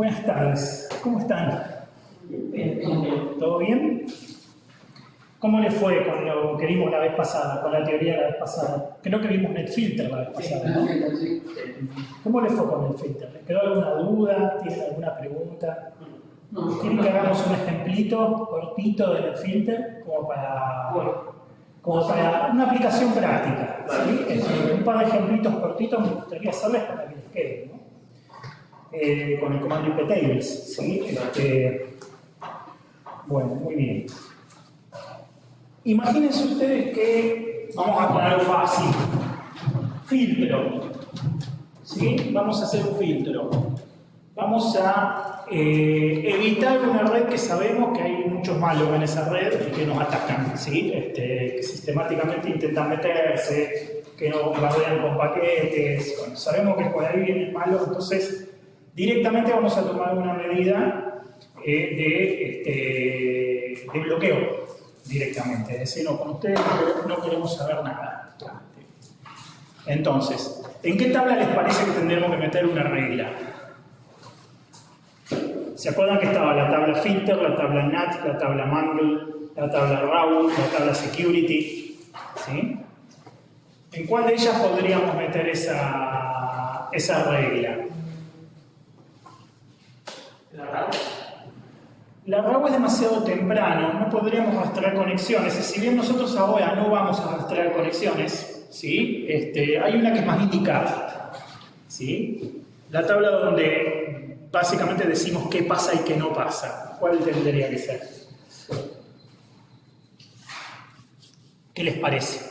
Buenas tardes, ¿cómo están? ¿Todo bien? ¿Cómo les fue con lo que vimos la vez pasada, con la teoría la vez pasada? Creo que vimos NetFilter la vez pasada, ¿no? ¿Cómo les fue con NetFilter? ¿Les quedó alguna duda? ¿Tienen alguna pregunta? ¿Quieren que hagamos un ejemplito cortito de NetFilter como para una aplicación práctica? ¿Sí? Un par de ejemplitos cortitos me gustaría hacerles para que les quede, ¿no? Con el comando iptables, ¿sí? Bueno, muy bien. Imagínense ustedes que vamos a poner algo fácil. Filtro. ¿Sí? Vamos a hacer un filtro. Vamos a evitar una red que sabemos que hay muchos malos en esa red y que nos atacan, ¿sí? Que sistemáticamente intentan meterse, que nos bombardean con paquetes. Bueno, sabemos que por ahí viene el malo, entonces directamente vamos a tomar una medida de bloqueo directamente. Es decir, no, con ustedes no queremos saber nada. Entonces, ¿en qué tabla les parece que tendremos que meter una regla? ¿Se acuerdan que estaba la tabla filter, la tabla nat, la tabla mangle, la tabla raw, la tabla security? ¿Sí? ¿En cuál de ellas podríamos meter esa regla? La RAW es demasiado temprano, no podríamos rastrear conexiones. Si bien nosotros ahora no vamos a rastrear conexiones, ¿sí? Hay una que es más indicada, ¿sí? La tabla donde básicamente decimos qué pasa y qué no pasa. ¿Cuál tendría que ser? ¿Qué les parece?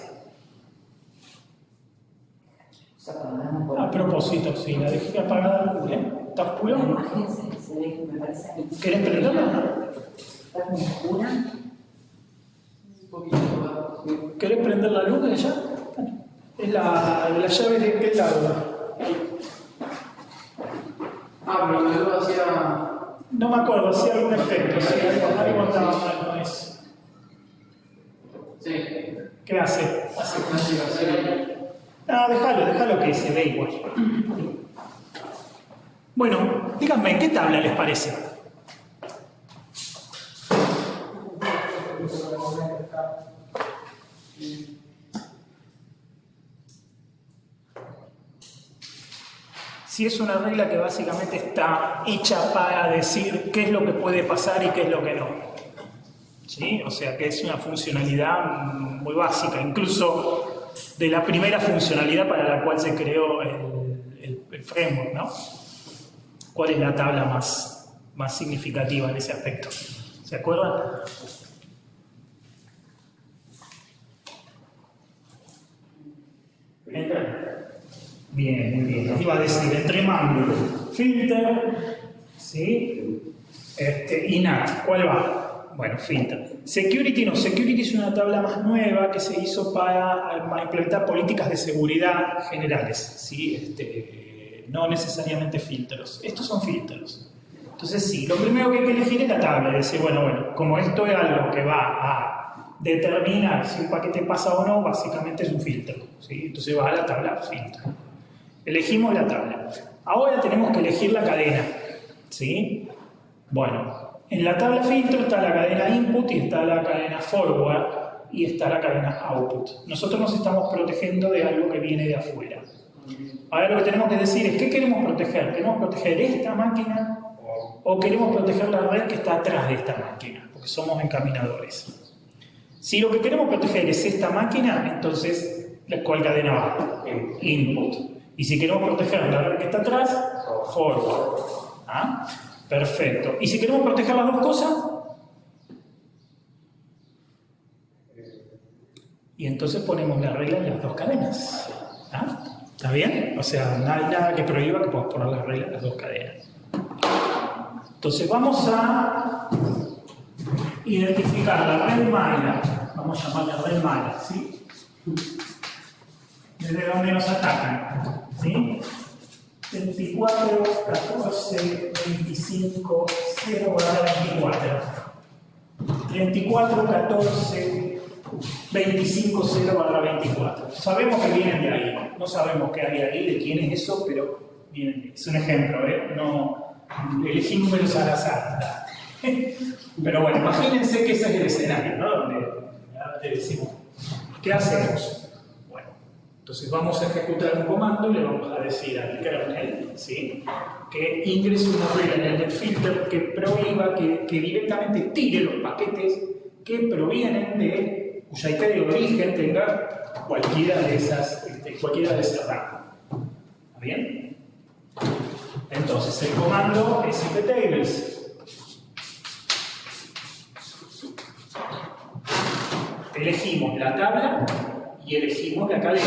A propósito, sí, la dejé apagada al culo, ¿eh? ¿Está oscuro? La imagen se ve que me parece que... ¿Querés prenderla? ¿Está como oscura? Un poquito. ¿Querés prender la luz de ella? Es la llave de qué lado. Pero la luz hacía... No me acuerdo, hacía algún efecto, sí, algo estaba mal con eso. Sí. ¿Qué hace? No, déjalo que se ve igual. Bueno, díganme, ¿qué tabla les parece? Si es una regla que básicamente está hecha para decir qué es lo que puede pasar y qué es lo que no. ¿Sí? O sea que es una funcionalidad muy básica, incluso de la primera funcionalidad para la cual se creó el framework, ¿no? ¿Cuál es la tabla más significativa en ese aspecto? ¿Se acuerdan? Bien, muy bien. Iba a decir, entre mangle, filter, ¿sí? Y nat. ¿Cuál va? Bueno, filter. Security no. Security es una tabla más nueva que se hizo para implementar políticas de seguridad generales, ¿sí? No necesariamente filtros. Estos son filtros. Entonces, sí, lo primero que hay que elegir es la tabla. Es decir, bueno, como esto es algo que va a determinar si un paquete pasa o no, básicamente es un filtro, ¿sí? Entonces va a la tabla filtro. Elegimos la tabla. Ahora tenemos que elegir la cadena, ¿sí? Bueno, en la tabla filtro está la cadena input y está la cadena forward y está la cadena output. Nosotros nos estamos protegiendo de algo que viene de afuera. Ahora lo que tenemos que decir es, ¿qué queremos proteger? ¿Queremos proteger esta máquina o queremos proteger la red que está atrás de esta máquina? Porque somos encaminadores. Si lo que queremos proteger es esta máquina, entonces, ¿cuál cadena va? Input. Y si queremos proteger la red que está atrás, forward. ¿Ah? Perfecto. ¿Y si queremos proteger las dos cosas? Y entonces ponemos la regla en las dos cadenas. ¿Ah? ¿Está bien? O sea, no hay nada que prohíba que podamos poner la regla en las dos cadenas. Entonces vamos a identificar la red mala. Vamos a llamarla red mala, ¿sí? Desde donde nos atacan, ¿sí? 24, 14, 25, 0 24. 34, 14, 25, 0 24. Sabemos que vienen de ahí. No sabemos qué hay ahí, de quién es eso, pero vienen de ahí. Es un ejemplo, ¿eh? elegí números al azar. Pero bueno, imagínense que ese es el escenario, ¿no? Donde le decimos, ¿qué hacemos? Bueno, entonces vamos a ejecutar un comando y le vamos a decir al kernel, ¿sí?, que ingrese una regla en el netfilter que prohíba, que directamente tire los paquetes que provienen de, cuya IP de origen tenga cualquiera de ese rango. ¿Está bien? Entonces, el comando es iptables. Elegimos la tabla y elegimos la cadena.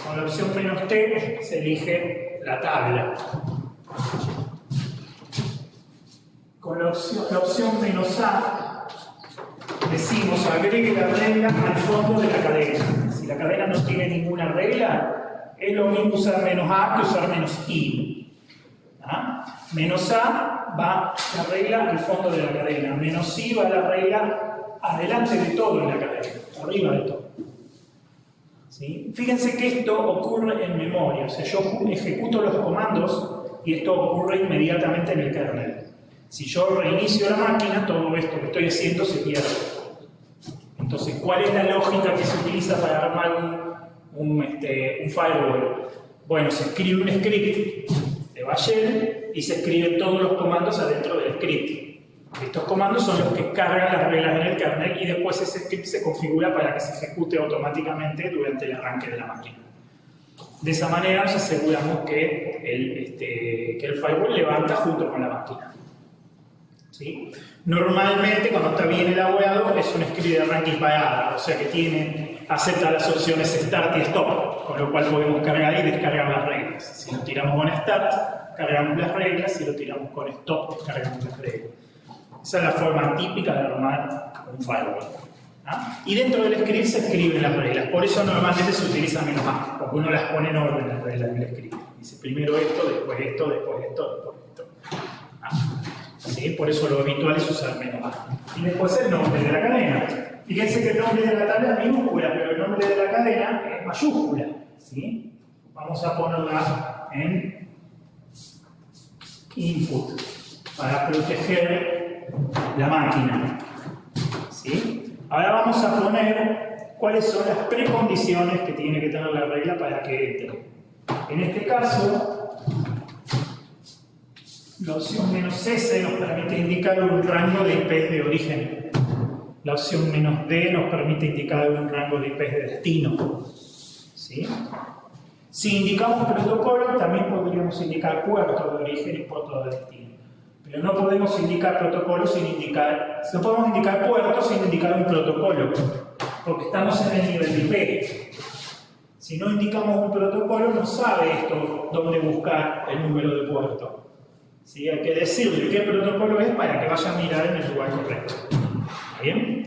Con la opción "-t" se elige la tabla. Con la opción "-a" decimos agregue la regla al fondo de la cadena. Si la cadena no tiene ninguna regla, es lo mismo usar "-a" que usar "-i". ¿Ah? "-a" va la regla al fondo de la cadena, "-i" va la regla adelante de todo en la cadena, arriba de todo. ¿Sí? Fíjense que esto ocurre en memoria, o sea, yo ejecuto los comandos y esto ocurre inmediatamente en el kernel. Si yo reinicio la máquina, todo esto que estoy haciendo se pierde. Entonces, ¿cuál es la lógica que se utiliza para armar un firewall? Bueno, se escribe un script de Bash y se escriben todos los comandos adentro del script. Estos comandos son los que cargan las reglas en el kernel y después ese script se configura para que se ejecute automáticamente durante el arranque de la máquina. De esa manera nos aseguramos que el firewall levanta junto con la máquina. ¿Sí? Normalmente, cuando está bien elaborado, es un script de arranque y parada, o sea que acepta las opciones start y stop, con lo cual podemos cargar y descargar las reglas. Si lo tiramos con start, cargamos las reglas, si lo tiramos con stop, descargamos las reglas. Esa es la forma típica de armar un firewall. ¿Ah? Y dentro del script se escriben las reglas, por eso normalmente se utiliza "-a", porque uno las pone en orden las reglas del script. Dice primero esto, después esto, después esto, después esto. ¿Ah? ¿Sí? Por eso lo habitual es usar "-a". Y después el nombre de la cadena. Fíjense que el nombre de la tabla es minúscula, pero el nombre de la cadena es mayúscula. ¿Sí? Vamos a ponerla en input para proteger la máquina. ¿Sí? Ahora vamos a poner cuáles son las precondiciones que tiene que tener la regla para que entre. En este caso, la opción "-s" nos permite indicar un rango de IPs de origen. La opción "-d" nos permite indicar un rango de IPs de destino. ¿Sí? Si indicamos protocolo, también podríamos indicar puerto de origen y puerto de destino. Pero no podemos indicar protocolo no podemos indicar puerto sin indicar un protocolo, porque estamos en el nivel de IP. Si no indicamos un protocolo, no sabe esto dónde buscar el número de puerto. ¿Sí? Hay que decirle qué protocolo es para que vaya a mirar en el lugar correcto. ¿Está bien?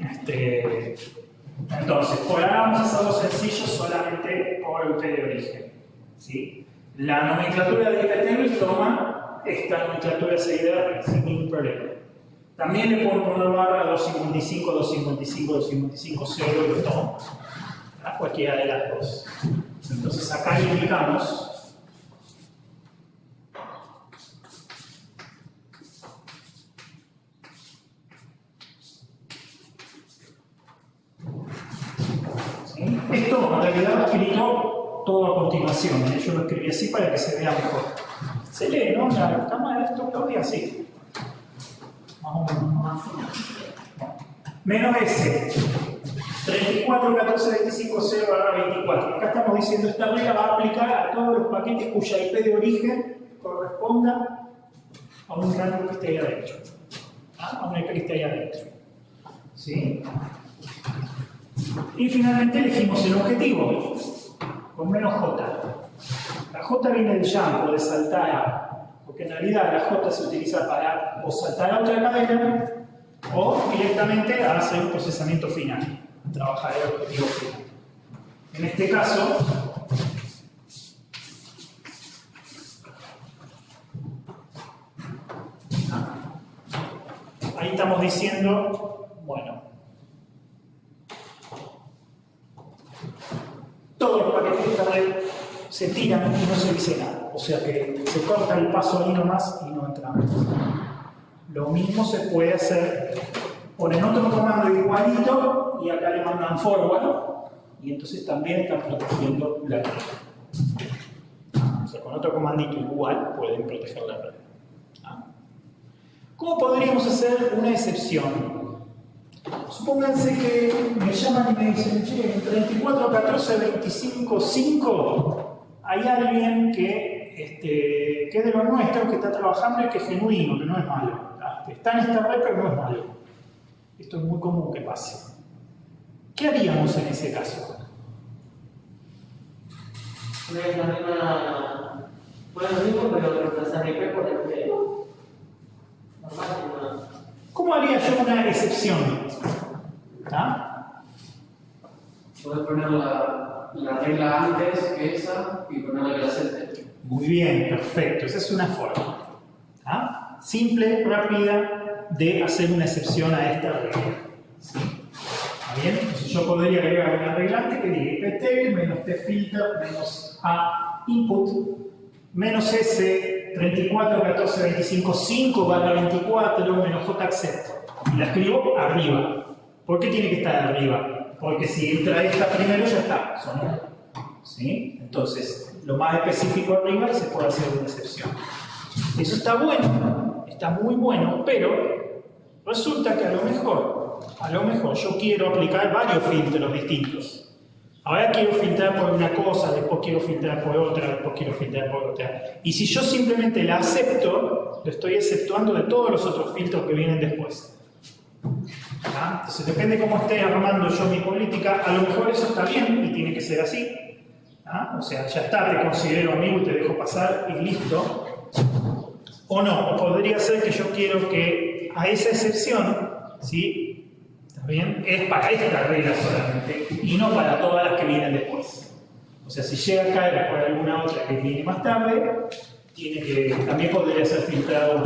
Entonces, por ahora vamos a hacerlo sencillo solamente por IP de origen. ¿Sí? La nomenclatura de iptables toma esta nomenclatura seguida sin ningún problema. También le puedo poner barra 255, 255, 255, 0 y todo. ¿Ah? Cualquiera de las dos. Entonces acá le indicamos esto en realidad lo escrito todo a continuación. Yo lo escribí así para que se vea mejor. Se lee, ¿no? La cámara de esto lo así. Más o menos. "-s". 34, 14, 25, 0, barra 24. Acá estamos diciendo esta regla va a aplicar a todos los paquetes cuya IP de origen corresponda a un rango que esté ahí adentro. ¿Ah? A una IP que esté ahí adentro. ¿Sí? Y finalmente elegimos el objetivo con "-j". La J viene del jump, de saltar a, porque en realidad la J se utiliza para o saltar a otra cadena o directamente a hacer un procesamiento final, trabajar el objetivo final. En este caso, ahí estamos diciendo, bueno, todos los paquetes de esta red se tiran y no se dice nada. O sea que se corta el paso ahí nomás y no entra más. Lo mismo se puede hacer, ponen otro comando igualito y acá le mandan forward y entonces también están protegiendo la red. O sea, con otro comandito igual pueden proteger la red. ¿Cómo podríamos hacer una excepción? Supónganse que me llaman y me dicen, che, en 34, 14, 25, 5 hay alguien que es de los nuestros, que está trabajando y que es genuino, que no es malo. Que está en esta red, pero no es malo. Esto es muy común que pase. ¿Qué haríamos en ese caso? No es la misma. Bueno, lo mismo, pero reemplazar IP por IP. Normal, no. ¿Cómo haría yo una excepción? Puedes poner la regla antes que esa y ponerla que la acepte. Muy bien, perfecto. Esa es una forma. Simple, rápida, de hacer una excepción a esta regla. ¿Sí? ¿Está bien? Entonces yo podría agregar una regla antes que diga iptail menos tfilter menos a input menos s 34, 14, 25, 5 barra 24 menos j accept. Y la escribo arriba. ¿Por qué tiene que estar arriba? Porque si entra esta primero ya está, sonó. ¿Sí? Entonces, lo más específico arriba se puede hacer una excepción. Eso está bueno, está muy bueno, pero resulta que a lo mejor yo quiero aplicar varios filtros distintos. Ahora quiero filtrar por una cosa, después quiero filtrar por otra, después quiero filtrar por otra. Y si yo simplemente la acepto, lo estoy exceptuando de todos los otros filtros que vienen después. Entonces depende cómo esté armando yo mi política, a lo mejor eso está bien y tiene que ser así. O sea, ya está, te considero amigo y te dejo pasar y listo. O no, o podría ser que yo quiero que a esa excepción, ¿sí? ¿Está bien? Es para esta regla solamente y no para todas las que vienen después. O sea, si llega a caer por alguna otra que viene más tarde, también podría ser filtrado.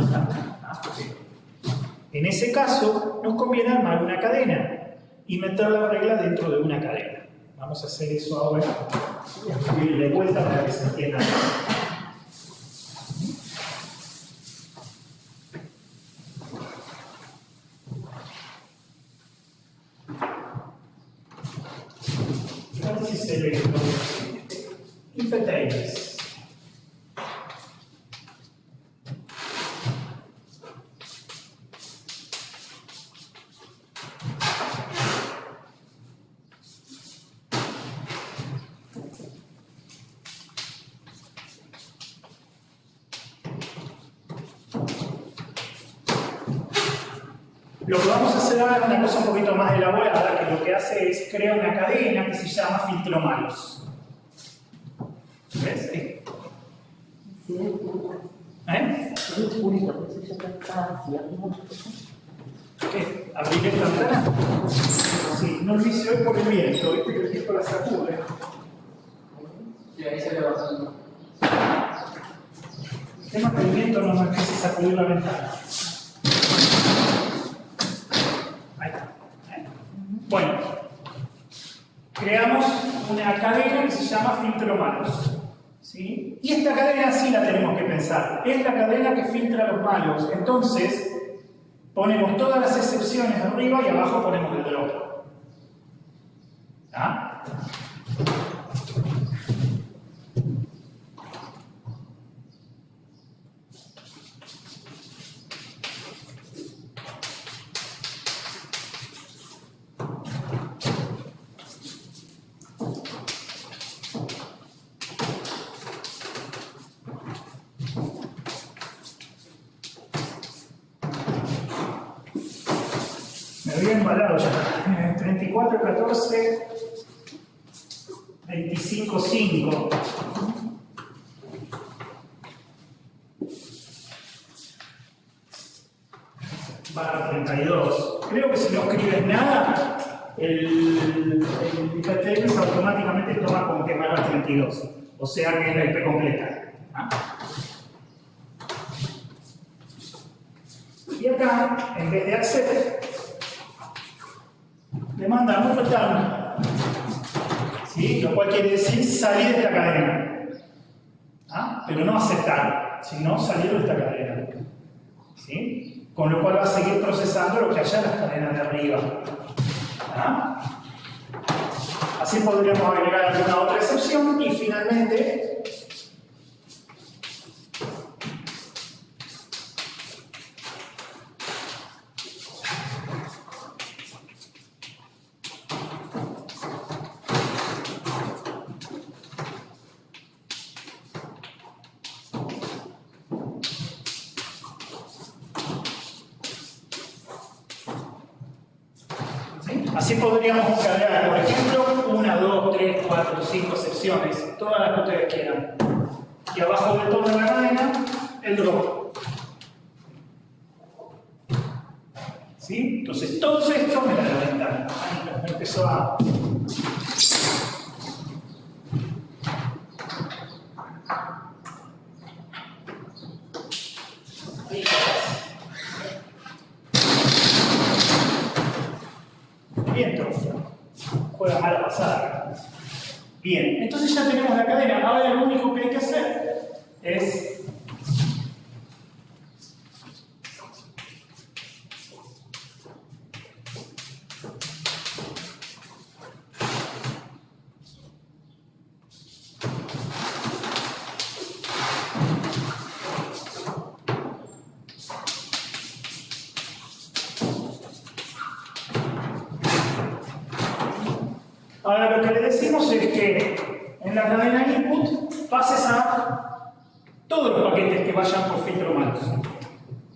En ese caso, nos conviene armar una cadena y meter la regla dentro de una cadena. Vamos a hacer eso ahora. Voy a escribir de vuelta para que se entienda. Entonces se iptails. Lo que vamos a hacer ahora es una cosa un poquito más elaborada, que lo que hace es crear una cadena que se llama filtro malos. ¿Ves? ¿Eh? ¿Qué? ¿Abrir esta ventana? Sí, no lo hice hoy por el viento, ¿viste que el viento la sacude? Sí, ahí se ve bastante. El tema es que el viento no me empieza a sacudir la ventana. Ahí está. Bueno, creamos una cadena que se llama filtro malos. ¿Sí? Y esta cadena sí la tenemos que pensar. Es la cadena que filtra los malos. Entonces, ponemos todas las excepciones arriba y abajo ponemos el drop. ¿Ah? Me había embalado ya. 34, 14, 25, 5. Barra 32. Creo que si no escribes nada, el iptails automáticamente toma como que barra 32. O sea que es la IP completa. Y acá, en vez de accept, le mandamos return, ¿sí? Lo cual quiere decir salir de esta cadena. pero no aceptar, sino salir de esta cadena. ¿Sí? Con lo cual va a seguir procesando lo que haya en las cadenas de arriba. ¿Ah? Así podríamos agregar alguna otra excepción y finalmente así podríamos cargar, por ejemplo, 1, 2, 3, 4, 5 secciones, todas las que ustedes quieran. Y abajo de toda la cadena, el drop. ¿Sí? Entonces, todo esto me da la ventana. Me empezó a... Viento, juega mala pasada. Bien, entonces ya tenemos la cadena. Ahora lo único que hay que hacer es ahora lo que le decimos es que en la cadena input pases a todos los paquetes que vayan por filtro malos.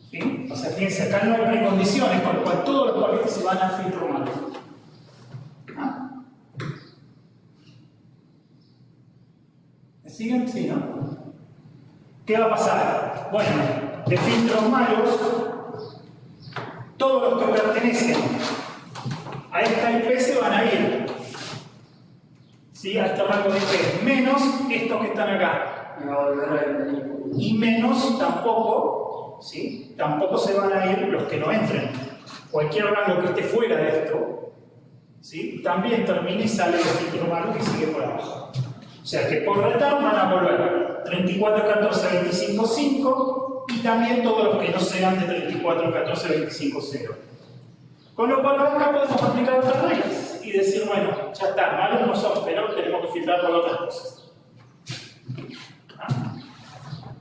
¿Sí? O sea, fíjense, acá no hay precondiciones, con lo cual todos los paquetes se van al filtro malos. ¿Ah? ¿Me siguen? Sí, ¿no? ¿Qué va a pasar? Bueno, de filtros malos, todos los que pertenecen a esta IP se van a ir. ¿Sí? A este rango de IP, menos estos que están acá. Y menos tampoco, ¿sí? Tampoco se van a ir los que no entren. Cualquier rango que esté fuera de esto, ¿sí? También termina y sale el filtro malo que sigue por abajo. O sea que por retardo van a volver 34, 14, 25, 5 y también todos los que no sean de 34, 14, 25, 0. Con lo cual acá podemos aplicar otras reglas y decir, bueno, ya está, malos no son, pero tenemos que filtrar por otras cosas. ¿Ah?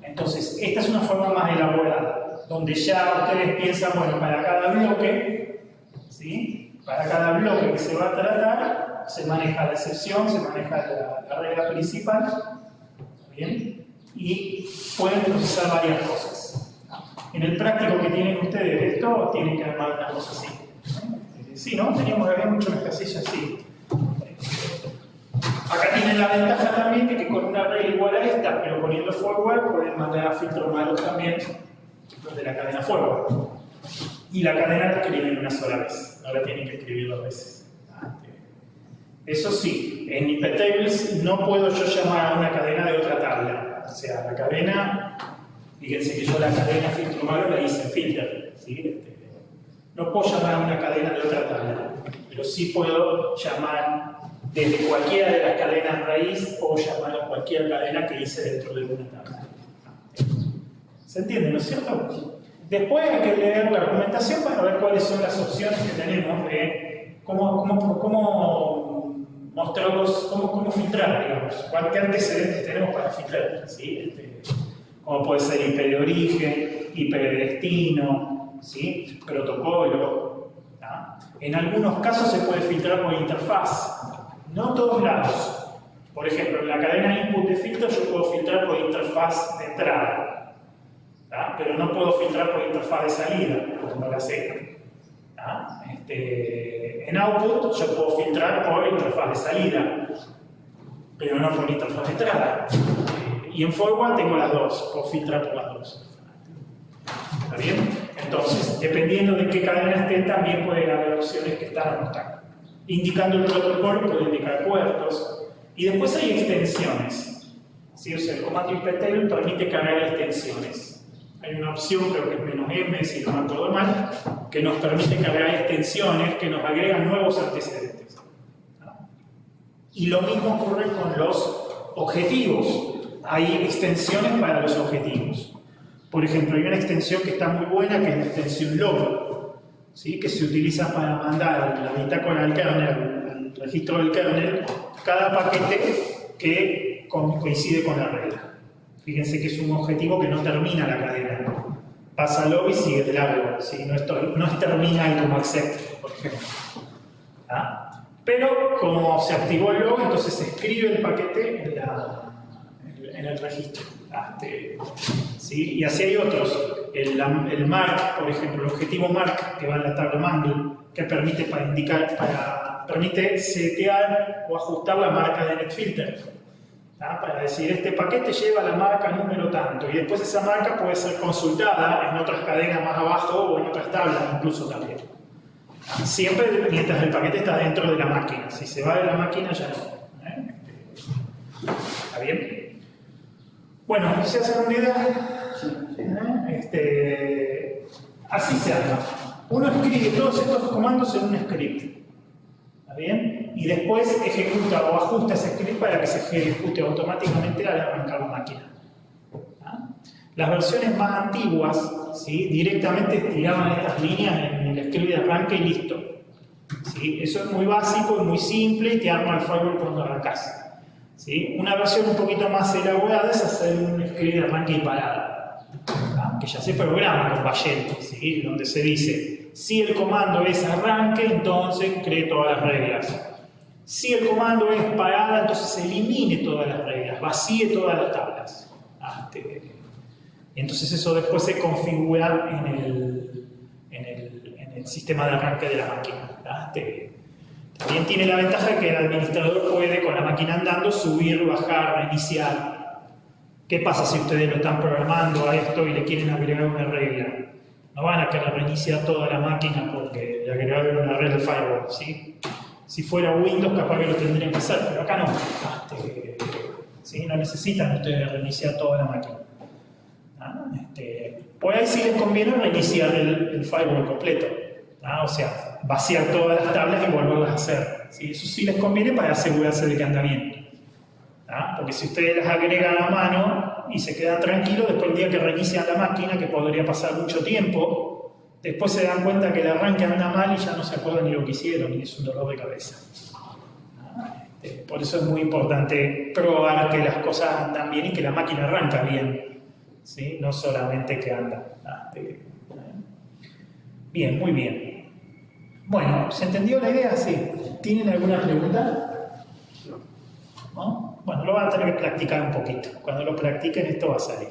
Entonces, esta es una forma más elaborada, donde ya ustedes piensan, bueno, para cada bloque, ¿sí? Para cada bloque que se va a tratar, se maneja la excepción, se maneja la regla principal, ¿bien? Y pueden procesar varias cosas. En el práctico que tienen ustedes de esto, tienen que armar una cosa así. Sí, ¿no? Había mucho ejercicio así. Acá tienen la ventaja también de que con una regla igual a esta, pero poniendo forward, pueden mandar a filtro malos también los de la cadena forward. Y la cadena la escriben una sola vez, no la tienen que escribir 2 veces. Eso sí, en iptables no puedo yo llamar a una cadena de otra tabla. O sea, la cadena, fíjense que yo la cadena filtro malo la hice en filter, ¿sí? No puedo llamar a una cadena de otra tabla, pero sí puedo llamar desde cualquiera de las cadenas raíz o llamar a cualquier cadena que hice dentro de una tabla. ¿Se entiende, no es cierto? Después hay que leer la argumentación para ver cuáles son las opciones que tenemos de cómo mostrarlos, cómo filtrar, digamos, qué antecedentes tenemos para filtrar, ¿sí? Cómo puede ser IP de origen, IP de destino, ¿sí? Protocolo. ¿Ah? En algunos casos se puede filtrar por interfaz, no todos lados. Por ejemplo, en la cadena input de filtro yo puedo filtrar por interfaz de entrada, ¿ah? Pero no puedo filtrar por interfaz de salida, porque no la sé. ¿Ah? En output yo puedo filtrar por interfaz de salida, pero no por interfaz de entrada. Y en forward tengo las dos, puedo filtrar por las dos. ¿Está bien? Entonces, dependiendo de qué cadena esté, también pueden haber opciones que están o no están. Indicando el protocolo, puede indicar puertos. Y después hay extensiones. ¿Sí? O sea, el comando iptable permite cargar extensiones. Hay una opción, creo que es "-m", si no me acuerdo mal, que nos permite cargar extensiones que nos agregan nuevos antecedentes. Y lo mismo ocurre con los objetivos. hay extensiones para los objetivos. Por ejemplo, hay una extensión que está muy buena, que es la extensión log, ¿sí? Que se utiliza para mandar la bitácora al kernel, al registro del kernel, cada paquete que coincide con la regla. Fíjense que es un objetivo que no termina la cadena. Pasa log y sigue de largo, ¿sí? No es terminal como accept, por ejemplo. ¿Ah? Pero como se activó el log, entonces se escribe el paquete en el registro. ¿Sí? Y así hay otros. El mark, por ejemplo, el objetivo mark que va en la tabla mangle, que permite permite setear o ajustar la marca de netfilter. Para decir, este paquete lleva la marca número tanto, y después esa marca puede ser consultada en otras cadenas más abajo o en otras tablas incluso también. Siempre mientras el paquete está dentro de la máquina. Si se va de la máquina ya no. ¿Está bien? Bueno, ¿se hace una idea? Así se hace. Uno escribe todos estos comandos en un script. ¿Está bien? Y después ejecuta o ajusta ese script para que se ejecute automáticamente al arrancar la máquina. Las versiones más antiguas, ¿sí? Directamente tiraban estas líneas en el script de arranque y listo. ¿Sí? Eso es muy básico y muy simple y te arma el firewall cuando arrancas. ¿Sí? Una versión un poquito más elaborada es hacer un script de arranque y parada, que ya se programa con Bayel, ¿sí? Donde se dice, si el comando es arranque, entonces cree todas las reglas. Si el comando es parada, entonces elimine todas las reglas, vacíe todas las tablas. Entonces eso después se configura en el sistema de arranque de la máquina. También tiene la ventaja que el administrador puede, con la máquina andando, subir, bajar, reiniciar. ¿Qué pasa si ustedes lo están programando a esto y le quieren agregar una regla? No van a querer reiniciar toda la máquina porque le agregaron una regla de firewall, ¿sí? Si fuera Windows, capaz que lo tendrían que hacer, pero acá no. ¿Sí? No necesitan ustedes reiniciar toda la máquina. Pues ahí sí les conviene reiniciar el firewall completo. O sea, vaciar todas las tablas y volverlas a hacer. ¿Sí? Eso sí les conviene para asegurarse de que anda bien. Porque si ustedes las agregan a mano y se quedan tranquilos, después el día que reinician la máquina, que podría pasar mucho tiempo, después se dan cuenta que el arranque anda mal y ya no se acuerdan ni lo que hicieron y es un dolor de cabeza. Por eso es muy importante probar que las cosas andan bien y que la máquina arranca bien. ¿Sí? No solamente que anda. Bien, muy bien. Bueno, ¿se entendió la idea? Sí. ¿Tienen alguna pregunta? ¿No? Bueno, lo van a tener que practicar un poquito. Cuando lo practiquen esto va a salir.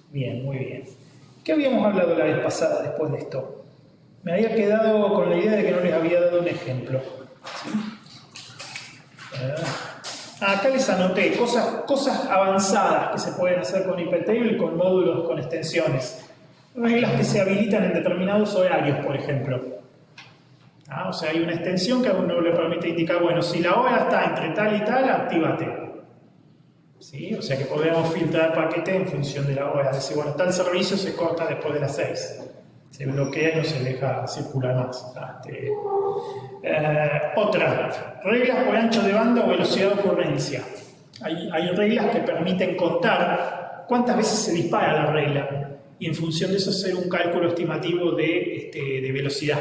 Bien, muy bien. ¿Qué habíamos hablado la vez pasada después de esto? Me había quedado con la idea de que no les había dado un ejemplo. Acá les anoté cosas avanzadas que se pueden hacer con IPTable, con módulos, con extensiones. Reglas que se habilitan en determinados horarios, por ejemplo. O sea, hay una extensión que a uno le permite indicar, bueno, si la hora está entre tal y tal, actívate. ¿Sí? O sea que podemos filtrar paquetes en función de la hora. Es decir, bueno, tal servicio se corta después de las 6. Se bloquea y no se deja circular más. Otra, reglas por ancho de banda o velocidad de ocurrencia. Hay reglas que permiten contar cuántas veces se dispara la regla y en función de eso hacer un cálculo estimativo de velocidad,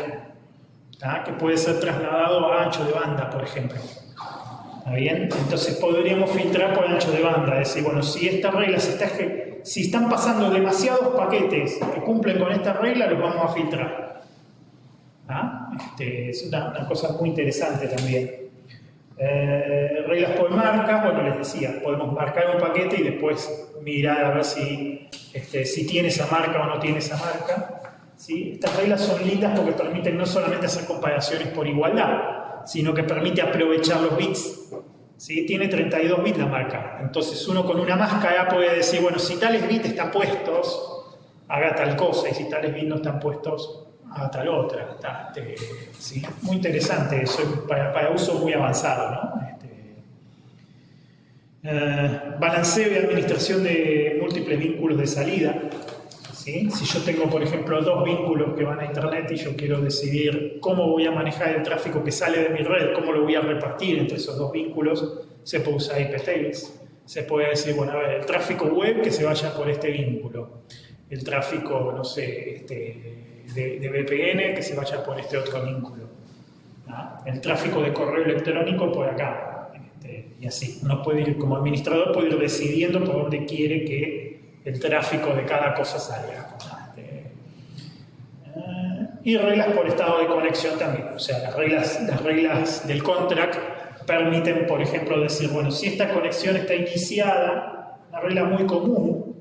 que puede ser trasladado a ancho de banda, por ejemplo. ¿Está bien? Entonces podríamos filtrar por ancho de banda, es decir, bueno, si esta regla si están pasando demasiados paquetes que cumplen con esta regla, los vamos a filtrar. Es una cosa muy interesante también. Reglas por marca, bueno, les decía, podemos marcar un paquete y después mirar a ver si tiene esa marca o no tiene esa marca. ¿Sí? Estas reglas son lindas porque permiten no solamente hacer comparaciones por igualdad, sino que permite aprovechar los bits. ¿Sí? Tiene 32 bits la marca, entonces uno con una máscara puede decir, bueno, si tales bits están puestos, haga tal cosa, y si tales bits no están puestos, haga tal otra. ¿Sí? Muy interesante eso, para uso muy avanzado, ¿no? Balanceo y administración de múltiples vínculos de salida. ¿Sí? Si yo tengo, por ejemplo, 2 vínculos que van a internet y yo quiero decidir cómo voy a manejar el tráfico que sale de mi red, cómo lo voy a repartir entre esos 2 vínculos, se puede usar iptables, se puede decir, bueno, a ver, el tráfico web que se vaya por este vínculo, el tráfico, no sé, de VPN que se vaya por este otro vínculo, ¿no? El tráfico de correo electrónico por acá, y así. Uno puede ir, como administrador, puede ir decidiendo por dónde quiere que el tráfico de cada cosa salga. Y reglas por estado de conexión también, o sea, las reglas del contract permiten, por ejemplo, decir, bueno, si esta conexión está iniciada, una regla muy común,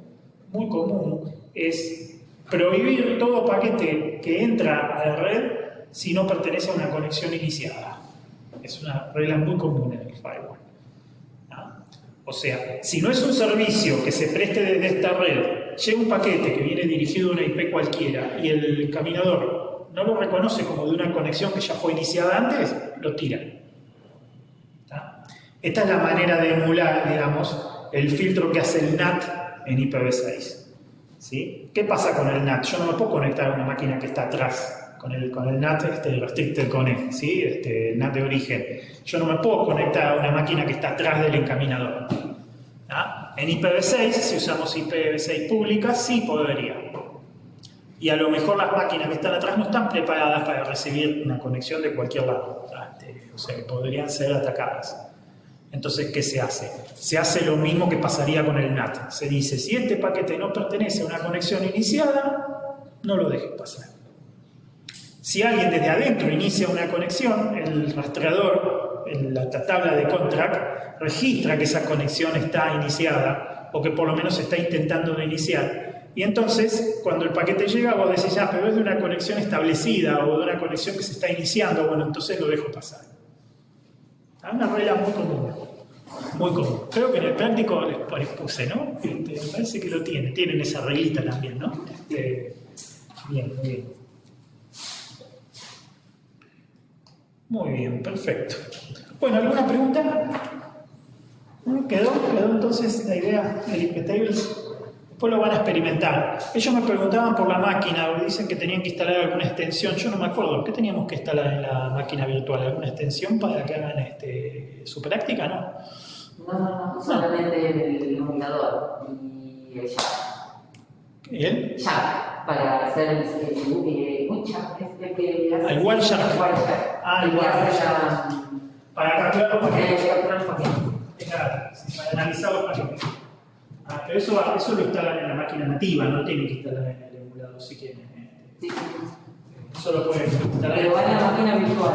es prohibir todo paquete que entra a la red si no pertenece a una conexión iniciada. Es una regla muy común en el firewall, ¿no? O sea, si no es un servicio que se preste desde esta red, llega un paquete que viene dirigido a una IP cualquiera y el encaminador no lo reconoce como de una conexión que ya fue iniciada antes, lo tira. Esta es la manera de emular, digamos, el filtro que hace el NAT en IPv6. ¿Sí? ¿Qué pasa con el NAT? Yo no me puedo conectar a una máquina que está atrás, con el NAT Restricted Connect, ¿sí? El NAT de origen. Yo no me puedo conectar a una máquina que está atrás del encaminador. ¿Ah? En IPv6, si usamos IPv6 pública, sí podría. Y a lo mejor las máquinas que están atrás no están preparadas para recibir una conexión de cualquier lado. O sea, que podrían ser atacadas. Entonces, ¿qué se hace? Se hace lo mismo que pasaría con el NAT. Se dice, si este paquete no pertenece a una conexión iniciada, no lo dejes pasar. Si alguien desde adentro inicia una conexión, el rastreador, en la tabla de contract, registra que esa conexión está iniciada o que por lo menos está intentando de iniciar. Y entonces, cuando el paquete llega, vos decís, ya, pero es de una conexión establecida o de una conexión que se está iniciando, bueno, entonces lo dejo pasar. Es una regla muy común. Muy común. Creo que en el práctico les puse, ¿no? Me parece que lo tienen esa reglita también, ¿no? Bien, muy bien. Muy bien, perfecto. Bueno, ¿alguna pregunta? ¿Quedó entonces la idea del iptables? Después lo van a experimentar. Ellos me preguntaban por la máquina, dicen que tenían que instalar alguna extensión. Yo no me acuerdo. ¿Qué teníamos que instalar en la máquina virtual? ¿Alguna extensión para que hagan su práctica? ¿No? No, solamente el iluminador y el jack. ¿El? Jack, para hacer un jack, es el que hace... El wall jack. El que hace la... Para capturar los paquetes. Capturar los paquetes. Claro, para analizar los paquetes. Pero eso lo instalan en la máquina nativa, no tienen que instalar en el emulador si quieren. Sí. Eso lo pueden instalar. Pero va en la máquina virtual.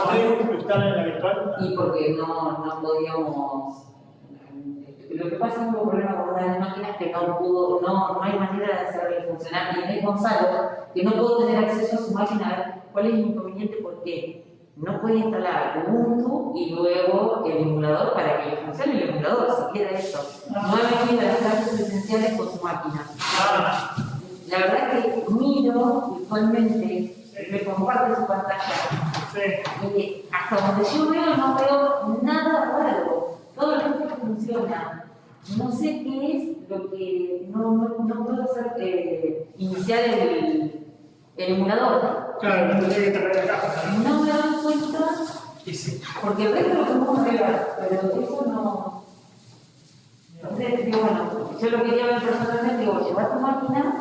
¿Ustedes lo instalan en la virtual? Y porque no podíamos... Lo que pasa es que hubo un problema con una de las máquinas que no hay manera de hacerle funcionar. Y es Gonzalo, que no puedo tener acceso a su máquina. ¿Cuál es el inconveniente? Porque no puede instalar Ubuntu y luego el emulador para que le funcione el emulador, si quiere eso. No ha venido a las clases presenciales con su máquina. La verdad es que miro virtualmente, me comparte su pantalla. Y hasta donde yo veo no veo nada raro. Todo el resto funciona. No sé qué es lo que no puedo hacer iniciar el emulador. Claro, no tendría que traer acá. No me doy cuenta, Sí. porque el resto lo podemos arreglar, pero eso no. Entonces, digo, bueno, yo lo quería ver personalmente, digo, llevar tu máquina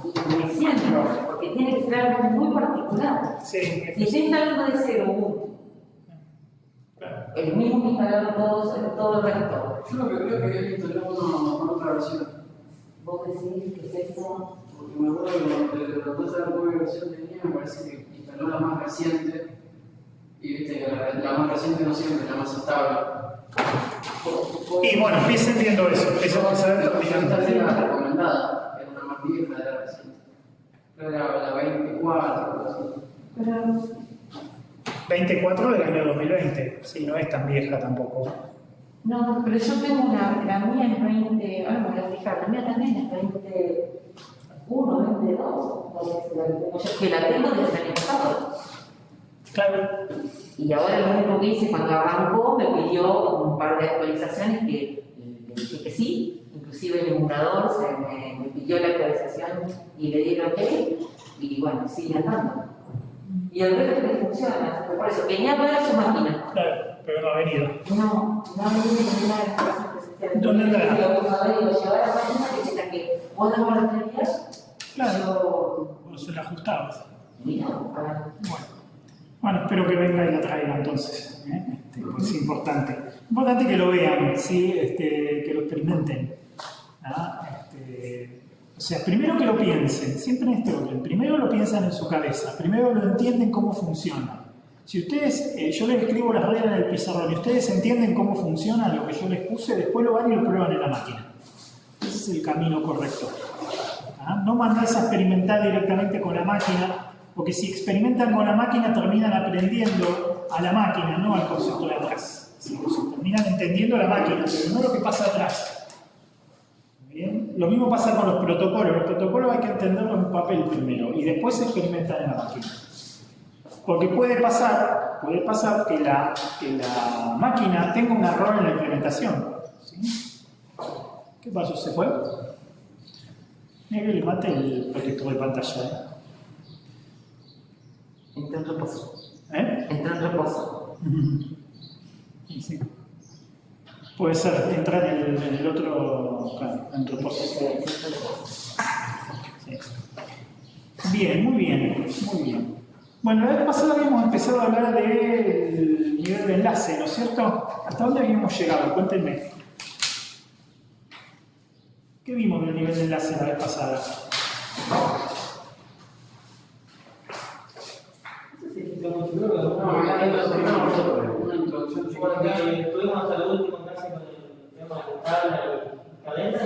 y me siento, porque tiene que ser algo muy particular. Sí. Si estoy instalando de cero, el mismo que instalaron todo el resto. Yo lo que creo que hay que instalar una otra versión. ¿Vos decís que es eso? Porque me acuerdo que cuando te preguntaste la nueva versión tenía, me parece que instaló la más reciente. Y viste que la más reciente no siempre es la más estable. Y bueno, empiecen viendo eso. Eso que saben Yo instalé la recomendada, que era una más vieja de la reciente. Creo que era la 24 o algo así. 24 del año 2020. Sí, no es tan vieja tampoco. No, pero yo tengo la mía es 20, ahora me voy a fijar, la mía también es 21, 22, que la tengo desde el año pasado. Claro. Y ahora lo único que hice cuando arrancó me pidió un par de actualizaciones que le dije que sí, inclusive el emulador me pidió la actualización y le di el ok, y bueno, sigue andando. Y el resto que funciona, por eso venía a ver su máquina. Claro. pero no ha venido. No hay ninguna de las cosas presenciales. ¿Dónde andará? Lo llevar a la máquina que podamos rastrear. Claro. O se la ajustaba. Mira, para. Bueno, espero que venga y la traiga entonces. Pues es importante. Importante que lo vean, ¿sí? Que lo experimenten. O sea, primero que lo piensen, siempre en este orden. Primero lo piensan en su cabeza, primero lo entienden cómo funciona. Si ustedes, yo les escribo las reglas en el pizarrón y ustedes entienden cómo funciona lo que yo les puse, después lo van y lo prueban en la máquina. Ese es el camino correcto. No mandarse a experimentar directamente con la máquina, porque si experimentan con la máquina terminan aprendiendo a la máquina, no al concepto de atrás. ¿Sí? O sea, terminan entendiendo la máquina, pero no lo que pasa atrás. ¿Bien? Lo mismo pasa con los protocolos. Los protocolos hay que entenderlos en papel primero y después se experimentan en la máquina. Porque puede pasar que la máquina tenga un error en la implementación. ¿Sí? ¿Qué pasó? ¿Se fue? Mira que le mate el protector de pantalla. Entra en reposo. Entra en reposo. Sí. Puede ser, entrar en el otro, claro, en reposo. Sí. Bien, muy bien, muy bien. Bueno, la vez pasada habíamos empezado a hablar del nivel de enlace, ¿no es cierto? ¿Hasta dónde habíamos llegado? Cuéntenme. ¿Qué vimos del nivel de enlace la vez pasada? Una introducción Porque estuvimos hasta el último casi con el tema de la tabla y cadena.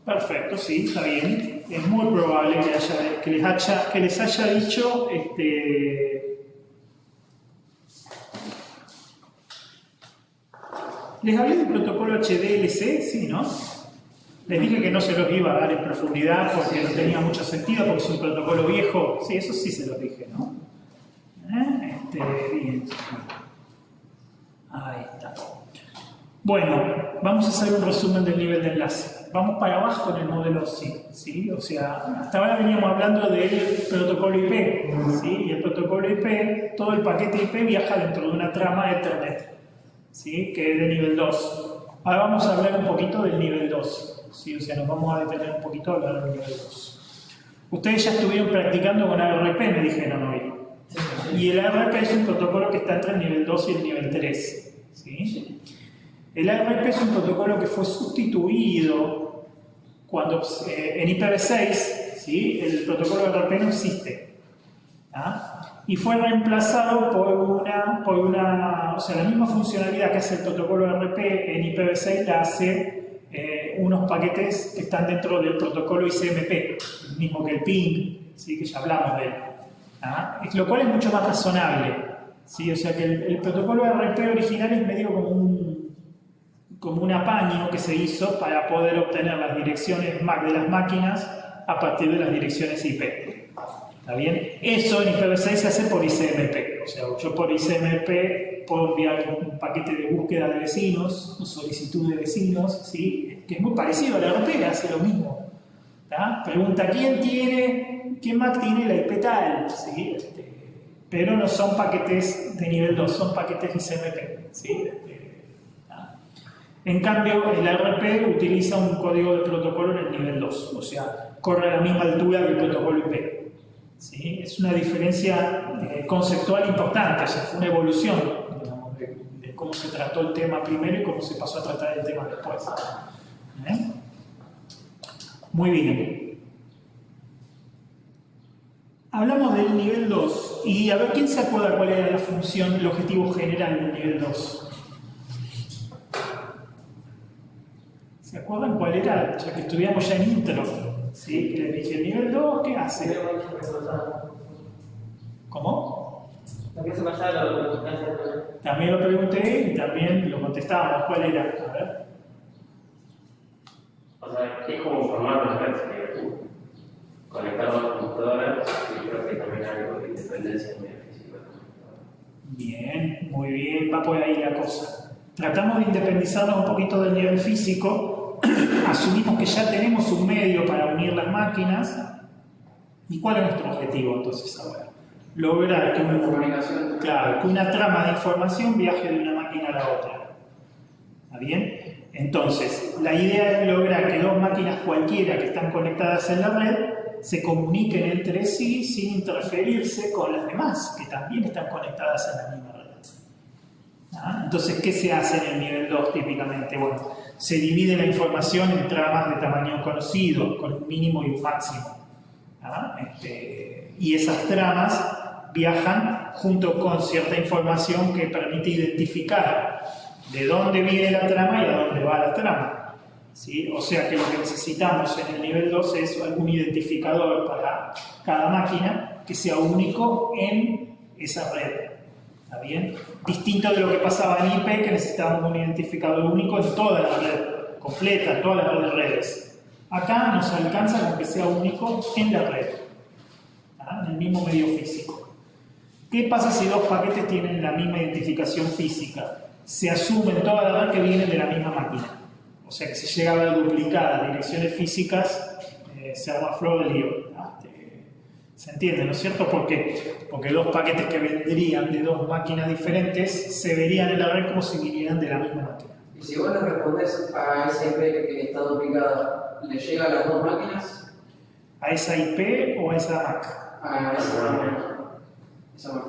Perfecto, sí, está bien. Es muy probable que les haya dicho ¿Les hablé del protocolo HDLC? Sí, ¿no? Les dije que no se los iba a dar en profundidad porque no tenía mucho sentido, porque es un protocolo viejo. Sí, eso sí se los dije, ¿no? Bien. Ahí está. Bueno, vamos a hacer un resumen del nivel de enlace. Vamos para abajo en el modelo ¿sí? O sea, hasta ahora veníamos hablando del protocolo IP, ¿sí? Y el protocolo IP, todo el paquete IP viaja dentro de una trama Ethernet, ¿sí? Que es de nivel 2. Ahora vamos a hablar un poquito del nivel 2, ¿sí? O sea, nos vamos a detener un poquito a hablar del nivel 2. Ustedes ya estuvieron practicando con ARP, me dijeron hoy. Y el ARP es un protocolo que está entre el nivel 2 y el nivel 3, ¿sí? El ARP es un protocolo que fue sustituido cuando en IPv6, ¿sí? El protocolo de ARP no existe. Y fue reemplazado por una, o sea, la misma funcionalidad que hace el protocolo de ARP en IPv6 la hace unos paquetes que están dentro del protocolo ICMP, el mismo que el ping, ¿sí? Que ya hablamos de él. Lo cual es mucho más razonable, ¿sí? O sea que el protocolo de ARP original es medio como un apaño que se hizo para poder obtener las direcciones MAC de las máquinas a partir de las direcciones IP. ¿Está bien? Eso en IPv6 se hace por ICMP. O sea, yo por ICMP puedo enviar un paquete de búsqueda de vecinos, una solicitud de vecinos, ¿sí? Que es muy parecido a la ARP, hace lo mismo. ¿Tá? Pregunta ¿qué MAC tiene la IP tal? ¿Sí? Pero no son paquetes de nivel 2, son paquetes ICMP. ¿Sí? En cambio, el ARP utiliza un código de protocolo en el nivel 2, o sea, corre a la misma altura que el protocolo IP. ¿Sí? Es una diferencia conceptual importante, o sea, fue una evolución, digamos, de cómo se trató el tema primero y cómo se pasó a tratar el tema después. Muy bien. Hablamos del nivel 2 y a ver, ¿quién se acuerda cuál era la función, el objetivo general del nivel 2? ¿Se acuerdan cuál era? Ya que estudiamos ya en intro, ¿sí? Que les dije, el nivel 2, ¿qué hace? ¿Cómo? También lo pregunté y también lo contestábamos. ¿Cuál era? A ver. O sea, es como formar una red, conectar dos computadoras y creo que también hay algo de independencia en el físico. Bien, muy bien, va por ahí la cosa. Tratamos de independizarnos un poquito del nivel físico, asumimos que ya tenemos un medio para unir las máquinas. ¿Y cuál es nuestro objetivo entonces ahora? Lograr que, que una trama de información viaje de una máquina máquina a la otra. ¿Está bien? Entonces, la idea es lograr que dos máquinas cualquiera que están conectadas en la red se comuniquen entre sí sin interferirse con las demás, que también están conectadas en la misma red. ¿Ah? Entonces, ¿qué se hace en el nivel 2 típicamente? Bueno, se divide la información en tramas de tamaño conocido, con un mínimo y un máximo. ¿Ah? Y esas tramas viajan junto con cierta información que permite identificar de dónde viene la trama y a dónde va la trama. ¿Sí? O sea que lo que necesitamos en el nivel 2 es algún identificador para cada máquina que sea único en esa red. ¿Está bien? Distinto de lo que pasaba en IP, que necesitábamos un identificador único en toda la red, completa, toda la red de redes. Acá nos alcanza con que sea único en la red, ¿ah? En el mismo medio físico. ¿Qué pasa si dos paquetes tienen la misma identificación física? Se asume en toda la red que vienen de la misma máquina. O sea que si llega a haber duplicadas direcciones físicas, se arma flor de lío. ¿Se entiende, no es cierto? ¿Por qué? Porque dos paquetes que vendrían de dos máquinas diferentes se verían en la red como si vinieran de la misma máquina. Y si vos le respondés a esa IP que está duplicada, ¿le llega a las dos máquinas? ¿A esa IP o a esa MAC? A esa máquina.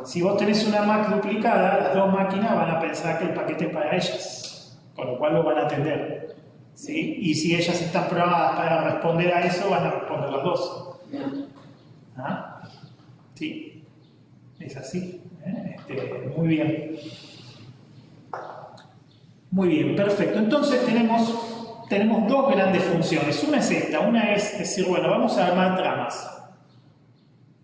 Si vos tenés una MAC duplicada, las dos máquinas van a pensar que el paquete es para ellas, con lo cual lo van a atender. ¿Sí? Y si ellas están programadas para responder a eso, van a responder las dos. Bien. ¿Ah? Sí, es así. Muy bien. Muy bien, perfecto. Entonces tenemos dos grandes funciones. Una es esta, una es decir, bueno, vamos a armar tramas.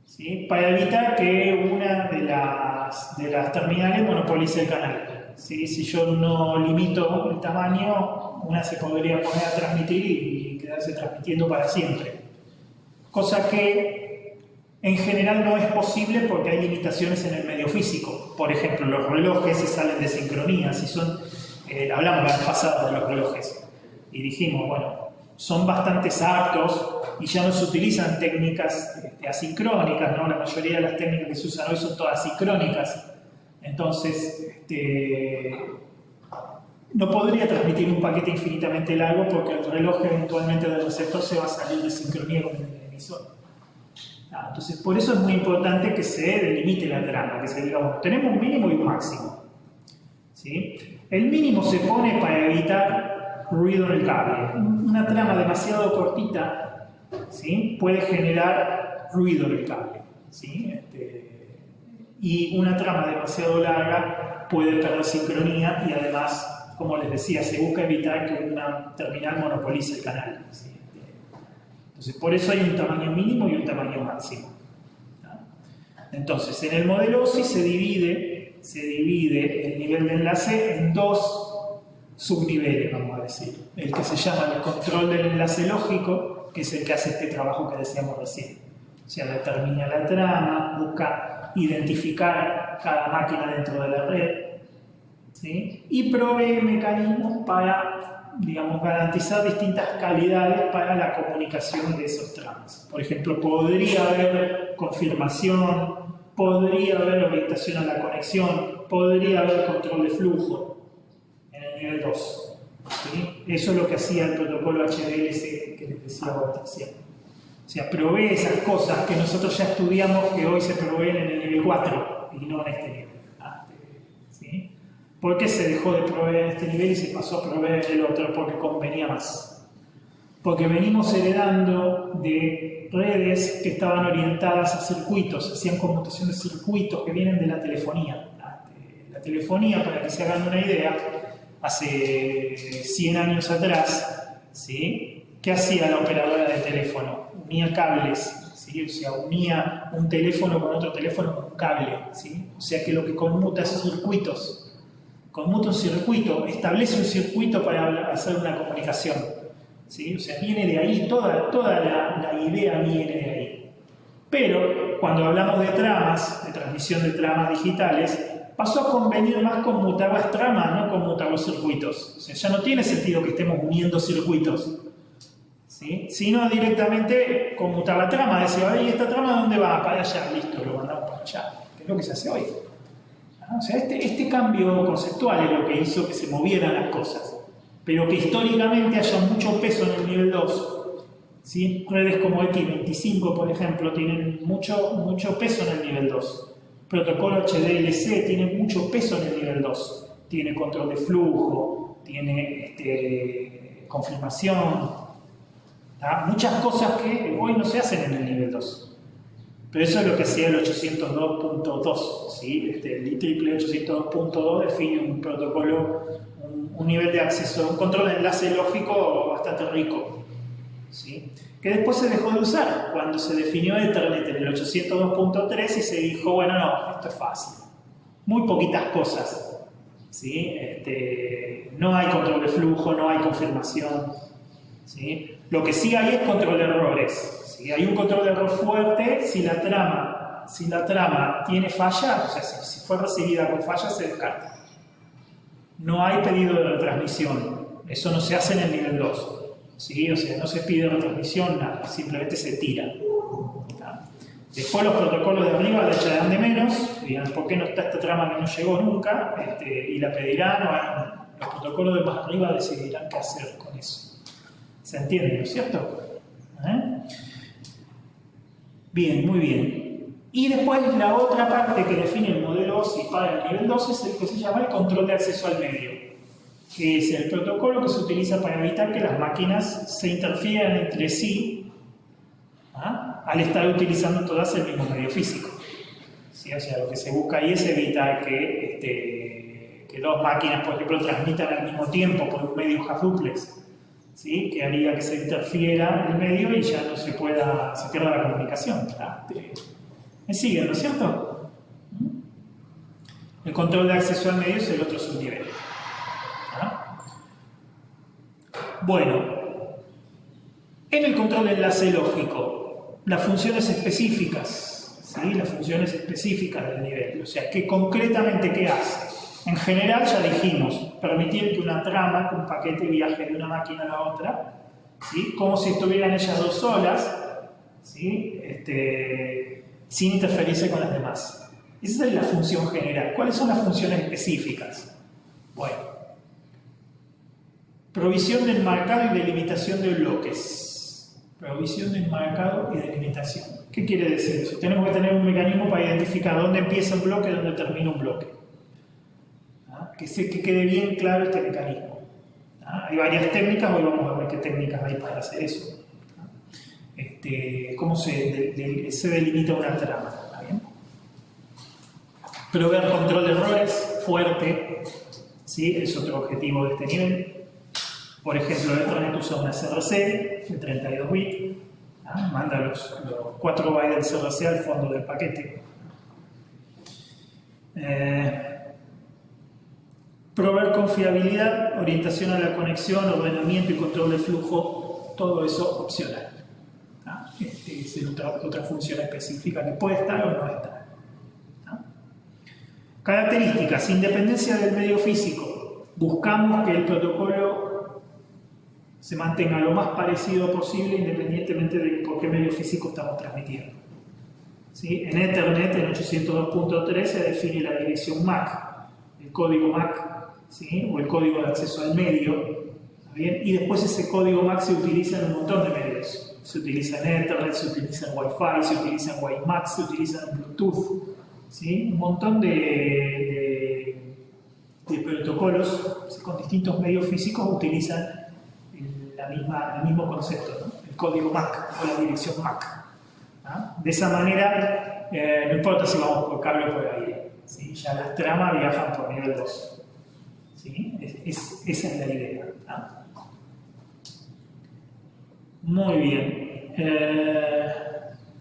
¿Sí? Para evitar que una de las terminales monopolice el canal. ¿Sí? Si yo no limito el tamaño, una se podría poner a transmitir y quedarse transmitiendo para siempre. Cosa que en general no es posible porque hay limitaciones en el medio físico. Por ejemplo, los relojes se salen de sincronía. Si son, hablamos la vez pasada de los relojes y dijimos, bueno, son bastante exactos y ya no se utilizan técnicas asincrónicas, ¿no? La mayoría de las técnicas que se usan hoy son todas sincrónicas. Entonces, no podría transmitir un paquete infinitamente largo porque el reloj eventualmente del receptor se va a salir de sincronía con el emisor. Entonces, por eso es muy importante que se delimite la trama, que se diga, bueno, tenemos un mínimo y un máximo. ¿Sí? El mínimo se pone para evitar ruido en el cable. Una trama demasiado cortita, ¿sí? Puede generar ruido en el cable. ¿Sí? Y una trama demasiado larga puede perder sincronía y además, como les decía, se busca evitar que una terminal monopolice el canal. ¿Sí? Entonces, por eso hay un tamaño mínimo y un tamaño máximo. Entonces, en el modelo OSI se divide el nivel de enlace en dos subniveles, vamos a decir. El que se llama el control del enlace lógico, que es el que hace este trabajo que decíamos recién. O sea, determina la trama, busca identificar cada máquina dentro de la red, ¿sí? Y provee mecanismos para, digamos, garantizar distintas calidades para la comunicación de esos tramas. Por ejemplo, podría haber confirmación, podría haber orientación a la conexión, podría haber control de flujo en el nivel 2. ¿Sí? Eso es lo que hacía el protocolo HDLC que les decía recién. O sea, provee esas cosas que nosotros ya estudiamos que hoy se proveen en el nivel 4 y no en este nivel. ¿Sí? ¿Por qué se dejó de proveer en este nivel y se pasó a proveer en el otro? Porque convenía más. Porque venimos heredando de redes que estaban orientadas a circuitos, hacían conmutación de circuitos que vienen de la telefonía. La telefonía, para que se hagan una idea, hace 100 años atrás, ¿sí? ¿Qué hacía la operadora de teléfono? Unía cables, ¿sí? O sea, unía un teléfono con otro teléfono con un cable, ¿sí? O sea que lo que conmuta es circuitos. Conmuta un circuito, establece un circuito para hacer una comunicación. ¿Sí? O sea, viene de ahí, toda la idea viene de ahí. Pero cuando hablamos de tramas, de transmisión de tramas digitales, pasó a convenir más conmutar las tramas, no conmutar los circuitos. O sea, ya no tiene sentido que estemos uniendo circuitos, ¿sí? Sino directamente conmutar la trama, decir, ¿y esta trama dónde va? Para allá, listo, lo mandamos para allá. Que es lo que se hace hoy. O sea, este cambio conceptual es lo que hizo que se movieran las cosas, pero que históricamente haya mucho peso en el nivel 2. ¿Sí? Redes como X25, por ejemplo, tienen mucho peso en el nivel 2. Protocolo HDLC tiene mucho peso en el nivel 2. Tiene control de flujo, tiene confirmación, ¿tá? Muchas cosas que hoy no se hacen en el nivel 2. Pero eso es lo que hacía el 802.2, ¿sí? El IEEE 802.2 define un protocolo, un nivel de acceso, un control de enlace lógico bastante rico, ¿sí? Que después se dejó de usar cuando se definió Ethernet en el 802.3 y se dijo, bueno, no, esto es fácil. Muy poquitas cosas, ¿sí? No hay control de flujo, no hay confirmación, ¿sí? Lo que sí hay es control de errores. ¿Sí? Hay un control de error fuerte si la trama tiene falla, o sea, si fue recibida con falla, se descarta. No hay pedido de retransmisión, eso no se hace en el nivel 2. ¿Sí? O sea, no se pide retransmisión, nada, simplemente se tira. ¿Tá? Después los protocolos de arriba le echarán de menos, dirán, ¿por qué no está esta trama que no llegó nunca? Y la pedirán, los protocolos de más arriba decidirán qué hacer con eso. ¿Se entiende, no es cierto? Bien, muy bien. Y después la otra parte que define el modelo OSI para el nivel 2 es el que se llama el control de acceso al medio, que es el protocolo que se utiliza para evitar que las máquinas se interfieran entre sí al estar utilizando todas el mismo medio físico. ¿Sí? O sea, lo que se busca ahí es evitar que dos máquinas, por ejemplo, transmitan al mismo tiempo por un medio half duplex. ¿Sí? Que haría que se interfiera el medio y ya no se pierda la comunicación. ¿Me siguen, no es cierto? El control de acceso al medio es el otro subnivel. Bueno, en el control de enlace lógico, las funciones específicas, ¿sí? Las funciones específicas del nivel, o sea, que concretamente ¿qué hace? En general, ya dijimos, permitir que una trama, que un paquete viaje de una máquina a la otra, ¿sí? Como si estuvieran ellas dos solas, ¿sí? Sin interferirse con las demás. Esa es la función general. ¿Cuáles son las funciones específicas? Bueno, provisión de enmarcado y delimitación de bloques. Provisión de enmarcado y delimitación. ¿Qué quiere decir eso? Tenemos que tener un mecanismo para identificar dónde empieza un bloque y dónde termina un bloque. Que quede bien claro este mecanismo. Hay varias técnicas, hoy vamos a ver qué técnicas hay para hacer eso. Cómo se delimita una trama. ¿Está bien? Proveer control de errores fuerte, ¿sí? Es otro objetivo de este nivel. Por ejemplo, Ethernet usa una CRC de 32 bits, manda los 4 bytes del CRC al fondo del paquete. Proveer confiabilidad, orientación a la conexión, ordenamiento y control de flujo, todo eso opcional. Es otra función específica que puede estar o no estar. Características, independencia del medio físico. Buscamos que el protocolo se mantenga lo más parecido posible independientemente de por qué medio físico estamos transmitiendo. ¿Sí? En Ethernet, en 802.3, se define la dirección MAC, el código MAC, ¿sí? O el código de acceso al medio, ¿está bien? Y después ese código MAC se utiliza en un montón de medios. Se utiliza en Ethernet, se utiliza en Wi-Fi, se utiliza en WiMAX, se utiliza en Bluetooth, ¿sí? Un montón de protocolos con distintos medios físicos utilizan el mismo concepto, ¿no? El código MAC o la dirección MAC. De esa manera, no importa si vamos por cable o por aire, ¿sí? Ya las tramas viajan por nivel 2. ¿Sí? Esa es la idea. Muy bien.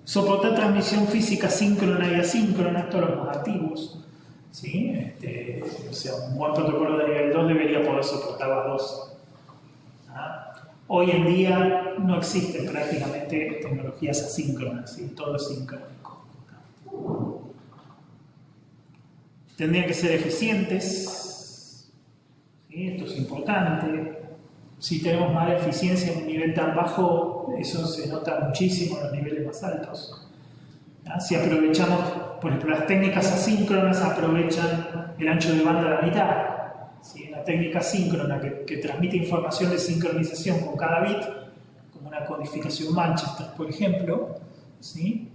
Soportar transmisión física síncrona y asíncrona, esto los más activos. ¿Sí? O sea, un buen protocolo de nivel 2 debería poder soportar las dos. Hoy en día no existen prácticamente tecnologías asíncronas, ¿sí? Todo es sincrónico. Tendrían que ser eficientes, ¿sí? Esto es importante. Si tenemos mala eficiencia en un nivel tan bajo, eso se nota muchísimo en los niveles más altos. Si aprovechamos Por ejemplo, las técnicas asíncronas aprovechan el ancho de banda a la mitad. ¿Sí? La técnica síncrona que transmite información de sincronización con cada bit, como una codificación Manchester, por ejemplo, ¿sí?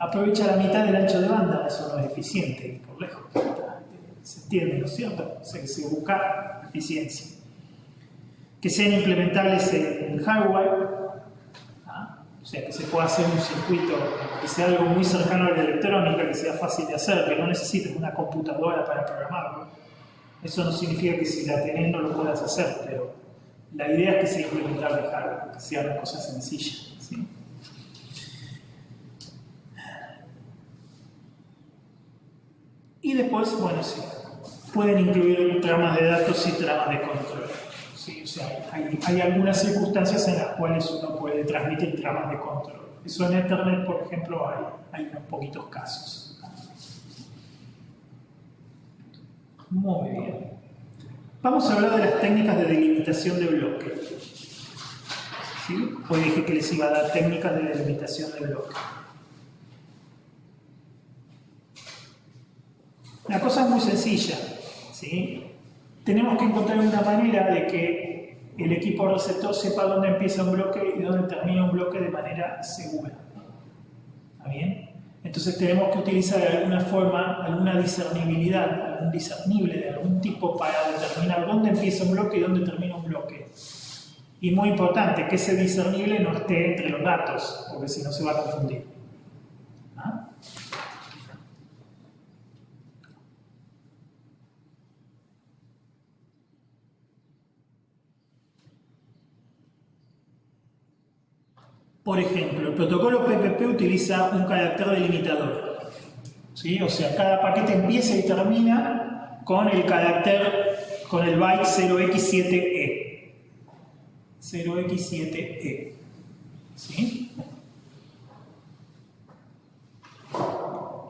Aprovecha la mitad del ancho de banda. Eso no es eficiente, por lejos. Se entiende, ¿no es cierto? O sea, que se busca eficiencia. Que sean implementables en el hardware, ¿ah? O sea, que se pueda hacer un circuito que sea algo muy cercano a la electrónica, que sea fácil de hacer, que no necesites una computadora para programarlo. Eso no significa que si la tenés no lo puedas hacer, pero la idea es que sea implementable en hardware, que sea una cosa sencilla, ¿sí? Y después, bueno, sí, pueden incluir tramas de datos y tramas de control. ¿Sí? O sea, hay algunas circunstancias en las cuales uno puede transmitir tramas de control. Eso en Ethernet, por ejemplo, hay unos poquitos casos. Muy bien. Vamos a hablar de las técnicas de delimitación de bloques. ¿Sí? Hoy dije que les iba a dar técnicas de delimitación de bloques. La cosa es muy sencilla, ¿sí? Tenemos que encontrar una manera de que el equipo receptor sepa dónde empieza un bloque y dónde termina un bloque de manera segura. ¿Está bien? Entonces tenemos que utilizar de alguna forma, alguna discernibilidad, algún discernible de algún tipo para determinar dónde empieza un bloque y dónde termina un bloque. Y muy importante, que ese discernible no esté entre los datos, porque si no se va a confundir. ¿Ah? Por ejemplo, el protocolo PPP utiliza un carácter delimitador. ¿Sí? O sea, cada paquete empieza y termina con el carácter, con el byte 0x7e. 0x7e. ¿Sí?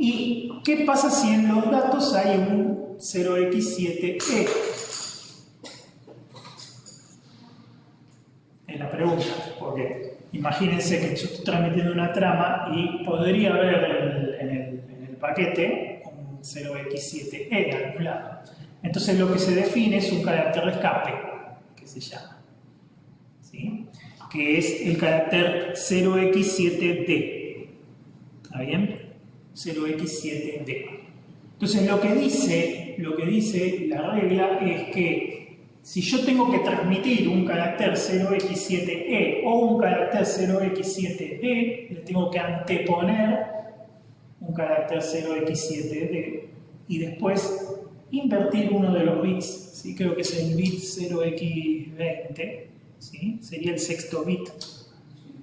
¿Y qué pasa si en los datos hay un 0x7e? Es la pregunta, porque imagínense que yo estoy transmitiendo una trama y podría haber en el paquete un 0x7e en algún lado. Entonces lo que se define es un carácter de escape, que se llama, ¿sí? Que es el carácter 0x7d. ¿Está bien? 0x7d. Entonces lo que dice la regla es que si yo tengo que transmitir un carácter 0x7e o un carácter 0x7d, le tengo que anteponer un carácter 0x7d y después invertir uno de los bits, ¿sí? Creo que es el bit 0x20, ¿sí? Sería el sexto bit,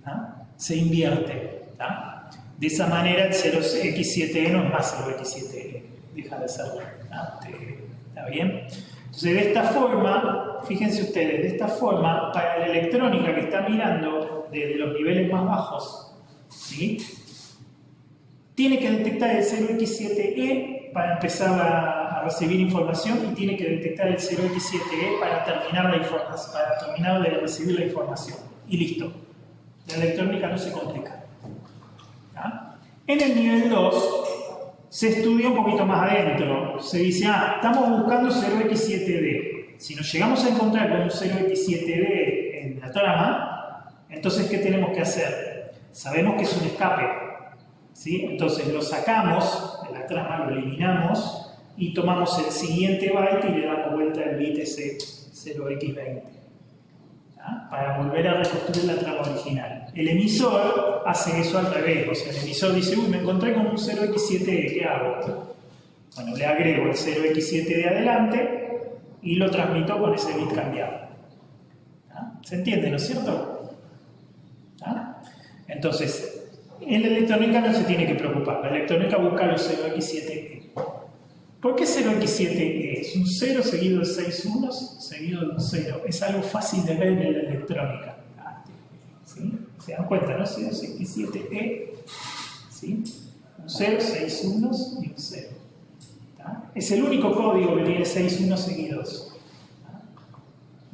¿ah? Se invierte, ¿ah? De esa manera el 0x7e no es más 0x7e, deja de serlo, ¿ah? ¿Está bien? Entonces, de esta forma, fíjense ustedes, de esta forma, para la electrónica que está mirando desde los niveles más bajos, ¿sí? Tiene que detectar el 0x7e para empezar a recibir información y tiene que detectar el 0x7e para terminar de recibir la información. Y listo. La electrónica no se complica. ¿Ah? En el nivel 2, se estudia un poquito más adentro. Se dice, estamos buscando 0x7d. Si nos llegamos a encontrar con un 0x7d en la trama, entonces, ¿qué tenemos que hacer? Sabemos que es un escape, ¿sí? Entonces, lo sacamos de la trama, lo eliminamos y tomamos el siguiente byte y le damos vuelta el bit ese 0x20. ¿Ah? Para volver a reconstruir la trama original. El emisor hace eso al revés, o sea, el emisor dice, me encontré con un 0x7e, ¿qué hago? Bueno, le agrego el 0x7 de adelante y lo transmito con ese bit cambiado. ¿Ah? ¿Se entiende, no es cierto? ¿Ah? Entonces, en la electrónica no se tiene que preocupar, la electrónica busca los 0x7e. ¿Por qué 0x7e? Es un 0 seguido de 6 unos seguido de un 0. Es algo fácil de ver en la electrónica. ¿Sí? ¿Se dan cuenta, no? 0x7e, ¿sí? Un 0, 6 unos y un 0. ¿Tá? Es el único código que tiene 6 unos seguidos. ¿Tá?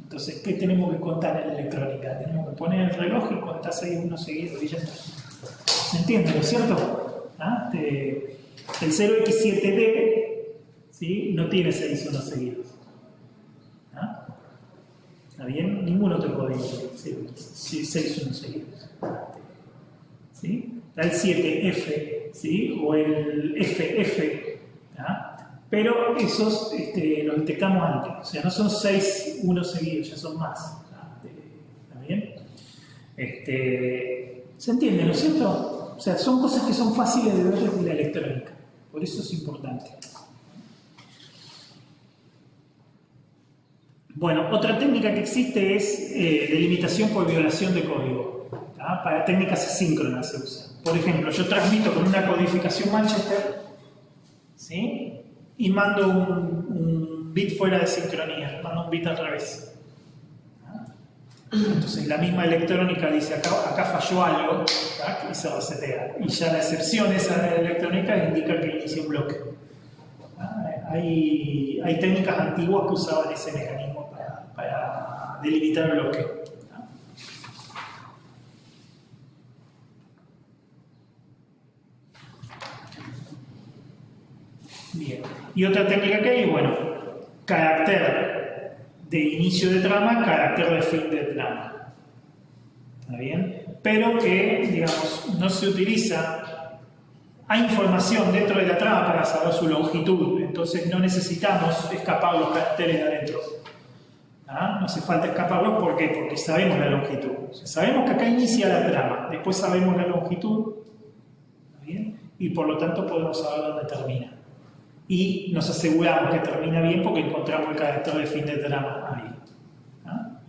Entonces, ¿qué tenemos que contar en la electrónica? Tenemos que poner el reloj y contar 6 unos seguidos y ya está. ¿Se entiende, no es cierto? ¿Ah? El 0x7d, ¿sí? No tiene 6 unos seguidos. ¿Ah? ¿Está bien? Ningún otro código tiene 6 unos seguidos. ¿Sí? Está el 7f, ¿sí? O el ff. ¿Ah? Pero esos los detectamos antes. O sea, no son 6 unos seguidos, ya son más. ¿Está bien? ¿Se entiende, no es cierto? O sea, son cosas que son fáciles de ver desde la electrónica. Por eso es importante. Bueno, otra técnica que existe es delimitación por violación de código. ¿Tá? Para técnicas asíncronas se usa. Por ejemplo, yo transmito con una codificación Manchester, ¿sí? Y mando un bit fuera de sincronía, mando un bit al revés. Entonces la misma electrónica dice acá falló algo, ¿tá? Y se resetea. Y ya la excepción esa de la electrónica indica que inicia un bloque. Hay técnicas antiguas que usaban ese mecanismo para delimitar el bloque. ¿Tá? Bien. Y otra técnica que hay, bueno, carácter de inicio de trama, carácter de fin de trama. ¿Está bien? Pero que, digamos, no se utiliza. Hay información dentro de la trama para saber su longitud, entonces no necesitamos escapar los caracteres de adentro. ¿Ah? No hace falta escaparlos, ¿por qué? Porque sabemos la longitud. O sea, sabemos que acá inicia la trama, después sabemos la longitud, ¿está bien? Y por lo tanto podemos saber dónde termina. Y nos aseguramos que termina bien porque encontramos el carácter de fin de trama ahí. ¿Ah?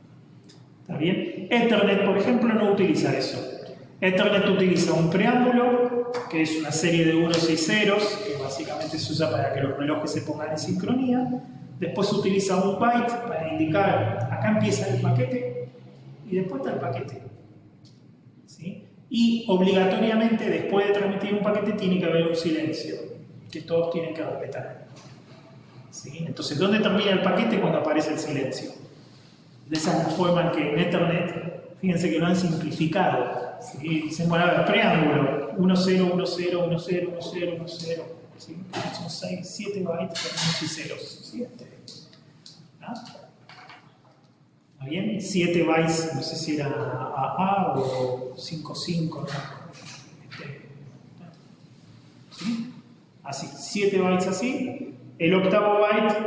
¿Está bien? Ethernet, por ejemplo, no utiliza eso. Ethernet utiliza un preámbulo, que es una serie de unos y ceros, que básicamente se usa para que los relojes se pongan en sincronía. Después utiliza un byte para indicar, acá empieza el paquete, y después está el paquete. ¿Sí? Y obligatoriamente, después de transmitir un paquete, tiene que haber un silencio, que todos tienen que respetar. ¿Sí? Entonces, ¿dónde termina el paquete? Cuando aparece el silencio. De esa es la forma en que en Ethernet, fíjense que lo han simplificado. ¿Sí? Dicen, bueno, a ver, preámbulo, 1, 0, 1, 0, 1, 0, 1, 0, 1, 0. ¿Sí? Son 6, 7 bytes con unos y ceros. ¿Sí? ¿Ah? ¿Está bien? 7 bytes, no sé si era AA o 5, 5, ¿no? ¿Sí? Así, 7 bytes así. El octavo byte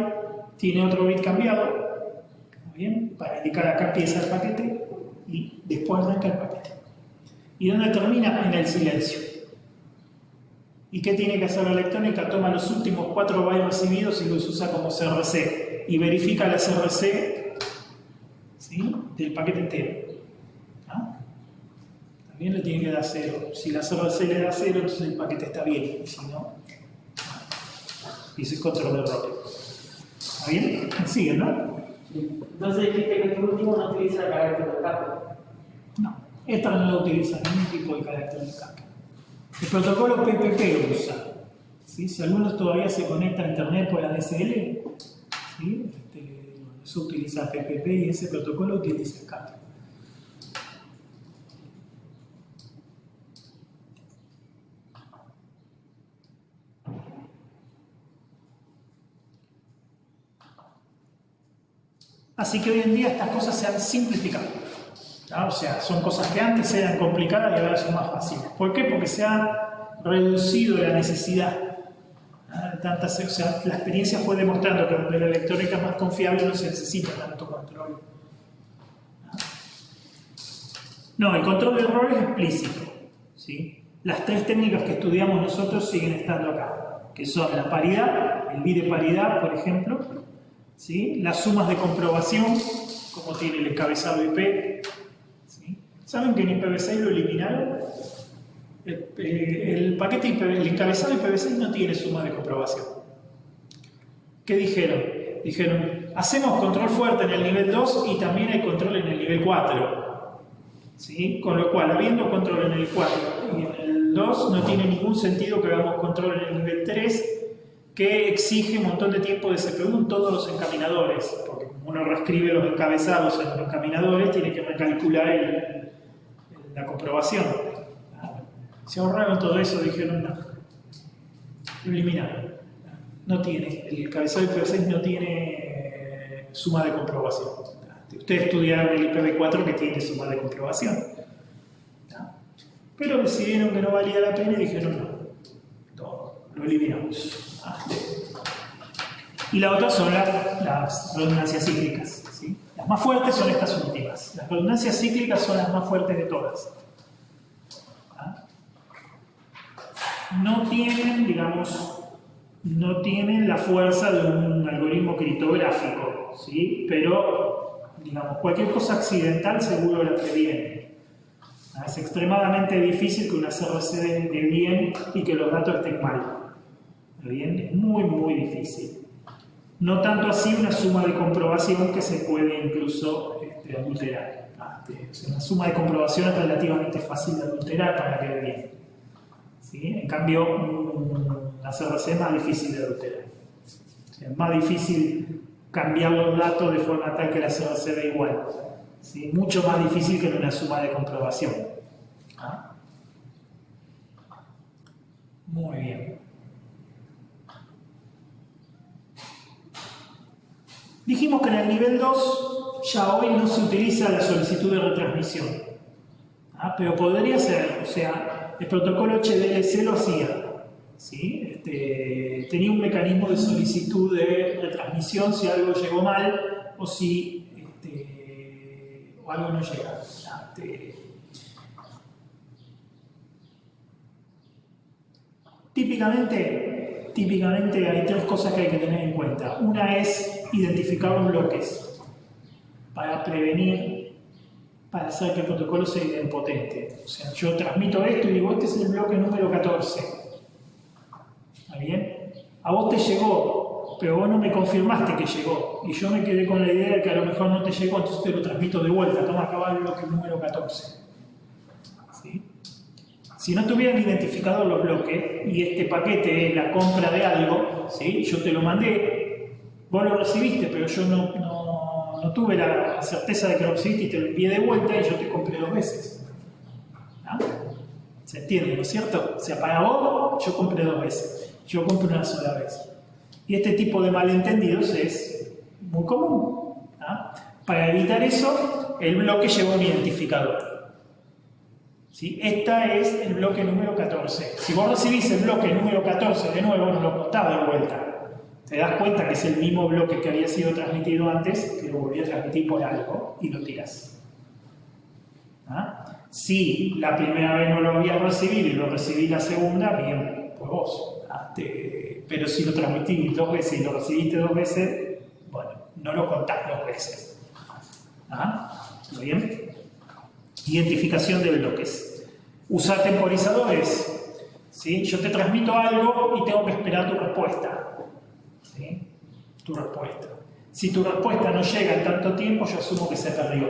tiene otro bit cambiado, ¿bien? Para indicar acá empieza el paquete y después arranca el paquete. ¿Y dónde termina? En el silencio. ¿Y qué tiene que hacer la electrónica? Toma los últimos 4 bytes recibidos y los usa como CRC y verifica la CRC, ¿sí? Del paquete entero. ¿Ah? También le tiene que dar 0. Si la CRC le da 0, entonces el paquete está bien. Si no, y ese es control de error. ¿Está bien? Sigue, ¿no? Sí. Entonces dijiste que este último no utiliza el carácter de escape. No, esta no lo utiliza ningún tipo de carácter de escape. El protocolo PPP lo usa. ¿Sí? Si alguno todavía se conecta a internet por ADSL, ¿sí? Eso utiliza PPP y ese protocolo utiliza escape. Así que hoy en día estas cosas se han simplificado. ¿Ah? O sea, son cosas que antes eran complicadas y ahora son más fáciles. ¿Por qué? Porque se ha reducido la necesidad. O sea, la experiencia fue demostrando que donde la electrónica es más confiable no se necesita tanto control. No, el control de error es explícito. ¿Sí? Las 3 técnicas que estudiamos nosotros siguen estando acá, que son la paridad, el bit de paridad, por ejemplo, ¿sí? Las sumas de comprobación, como tiene el encabezado IP. ¿Sí? ¿Saben que en IPv6 lo eliminaron? El paquete el encabezado IPv6 no tiene suma de comprobación. ¿Qué dijeron? Dijeron, hacemos control fuerte en el nivel 2 y también hay control en el nivel 4. ¿Sí? Con lo cual, habiendo control en el 4 y en el 2, no tiene ningún sentido que hagamos control en el nivel 3, que exige un montón de tiempo de CPU en todos los encaminadores, porque como uno reescribe los encabezados en los encaminadores, tiene que recalcular la comprobación. Se ahorraron todo eso, dijeron, no, Lo eliminaron. No tiene, el cabezal IPv6 no tiene suma de comprobación. Ustedes estudiaron el IPv4 que tiene suma de comprobación. Pero decidieron que no valía la pena y dijeron no, lo eliminamos. Y la otra son las redundancias cíclicas. ¿Sí? Las más fuertes son estas últimas. Las redundancias cíclicas son las más fuertes de todas. No tienen, digamos, no tienen la fuerza de un algoritmo criptográfico, ¿sí? Pero, digamos, cualquier cosa accidental seguro la previene. Es extremadamente difícil que una CRC dé bien y que los datos estén mal. ¿Bien? Es muy, muy difícil. No tanto así una suma de comprobación que se puede incluso adulterar. Una suma de comprobación es relativamente fácil de adulterar para que dé bien. ¿Sí? En cambio, una CRC es más difícil de adulterar. Es más difícil cambiar los datos de forma tal que la CRC dé igual. ¿Sí? Mucho más difícil que en una suma de comprobación. Muy bien. Dijimos que en el nivel 2 ya hoy no se utiliza la solicitud de retransmisión. Pero podría ser, o sea, el protocolo HDLC lo hacía. ¿Sí? Tenía un mecanismo de solicitud de retransmisión si algo llegó mal o si o algo no llega. Típicamente hay tres cosas que hay que tener en cuenta. Una es identificar los bloques para prevenir, para hacer que el protocolo sea idempotente. O sea, yo transmito esto y digo, este es el bloque número 14. ¿Está bien? A vos te llegó, pero vos no me confirmaste que llegó. Y yo me quedé con la idea de que a lo mejor no te llegó, entonces te lo transmito de vuelta. Toma, acá va el bloque número 14. ¿Sí? Si no tuvieran identificado los bloques y este paquete es la compra de algo, ¿sí? Yo te lo mandé, vos lo recibiste, pero yo no tuve la certeza de que lo recibiste y te lo envié de vuelta y yo te compré 2 veces. ¿Ah? ¿Se entiende, no es cierto? O sea, para vos yo compré 2 veces, yo compré una sola vez. Y este tipo de malentendidos es muy común. ¿Ah? Para evitar eso, el bloque lleva un identificador. ¿Sí? Este es el bloque número 14. Si vos recibís el bloque número 14 de nuevo, no lo contás de vuelta. Te das cuenta que es el mismo bloque que había sido transmitido antes, que lo volví a transmitir por algo, y lo tirás. ¿Ah? Si la primera vez no lo habías recibido y lo recibí la segunda, bien, por vos. Pero si lo transmití 2 veces y lo recibiste 2 veces, bueno, no lo contás 2 veces. ¿Ah? ¿Está bien? Identificación de bloques. Usar temporizadores. ¿Sí? Yo te transmito algo y tengo que esperar tu respuesta. ¿Sí? Tu respuesta. Si tu respuesta no llega en tanto tiempo, yo asumo que se perdió.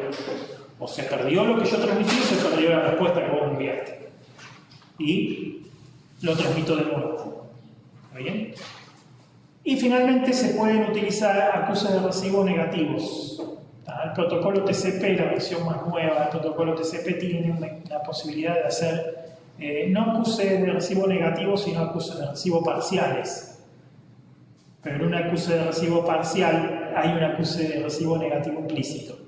O se perdió lo que yo transmití o se perdió la respuesta que vos enviaste. Y lo transmito de nuevo. ¿Está bien? Y finalmente se pueden utilizar acuses de recibo negativos. El protocolo TCP, la versión más nueva del protocolo TCP, tiene la posibilidad de hacer no acuses de recibo negativos, sino acuses de recibo parciales. Pero en un acuse de recibo parcial hay un acuse de recibo negativo implícito.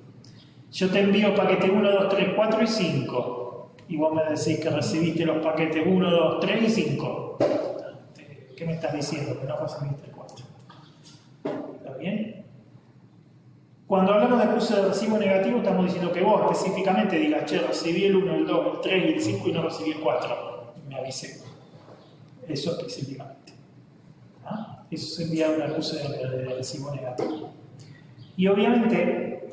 Yo te envío paquete 1, 2, 3, 4 y 5. Y vos me decís que recibiste los paquetes 1, 2, 3 y 5. ¿Qué me estás diciendo? Que no recibiste el 4. ¿Está bien? Cuando hablamos de acuse de recibo negativo, estamos diciendo que vos específicamente digas, che, recibí el 1, el 2, el 3 y el 5 y no recibí el 4. Y me avisé. Eso específicamente. ¿Ah? Eso se envía un acuse de recibo negativo. Y obviamente,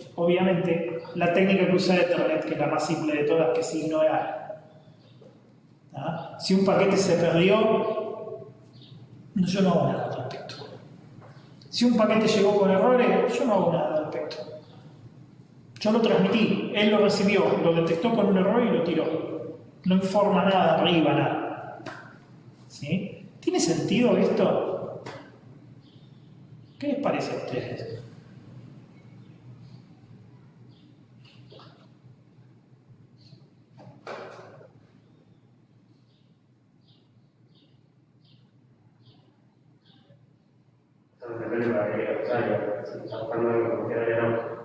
la técnica que usa Ethernet, que es la más simple de todas, que es ignorar. ¿Ah? Si un paquete se perdió, yo no hago nada al respecto. Si un paquete llegó con errores, yo no hago nada al respecto. Yo lo transmití, él lo recibió, lo detectó con un error y lo tiró. No informa nada arriba, nada. ¿Sí? ¿Tiene sentido esto? ¿Qué les parece a ustedes? la debería usar, si está buscando algo como queda no.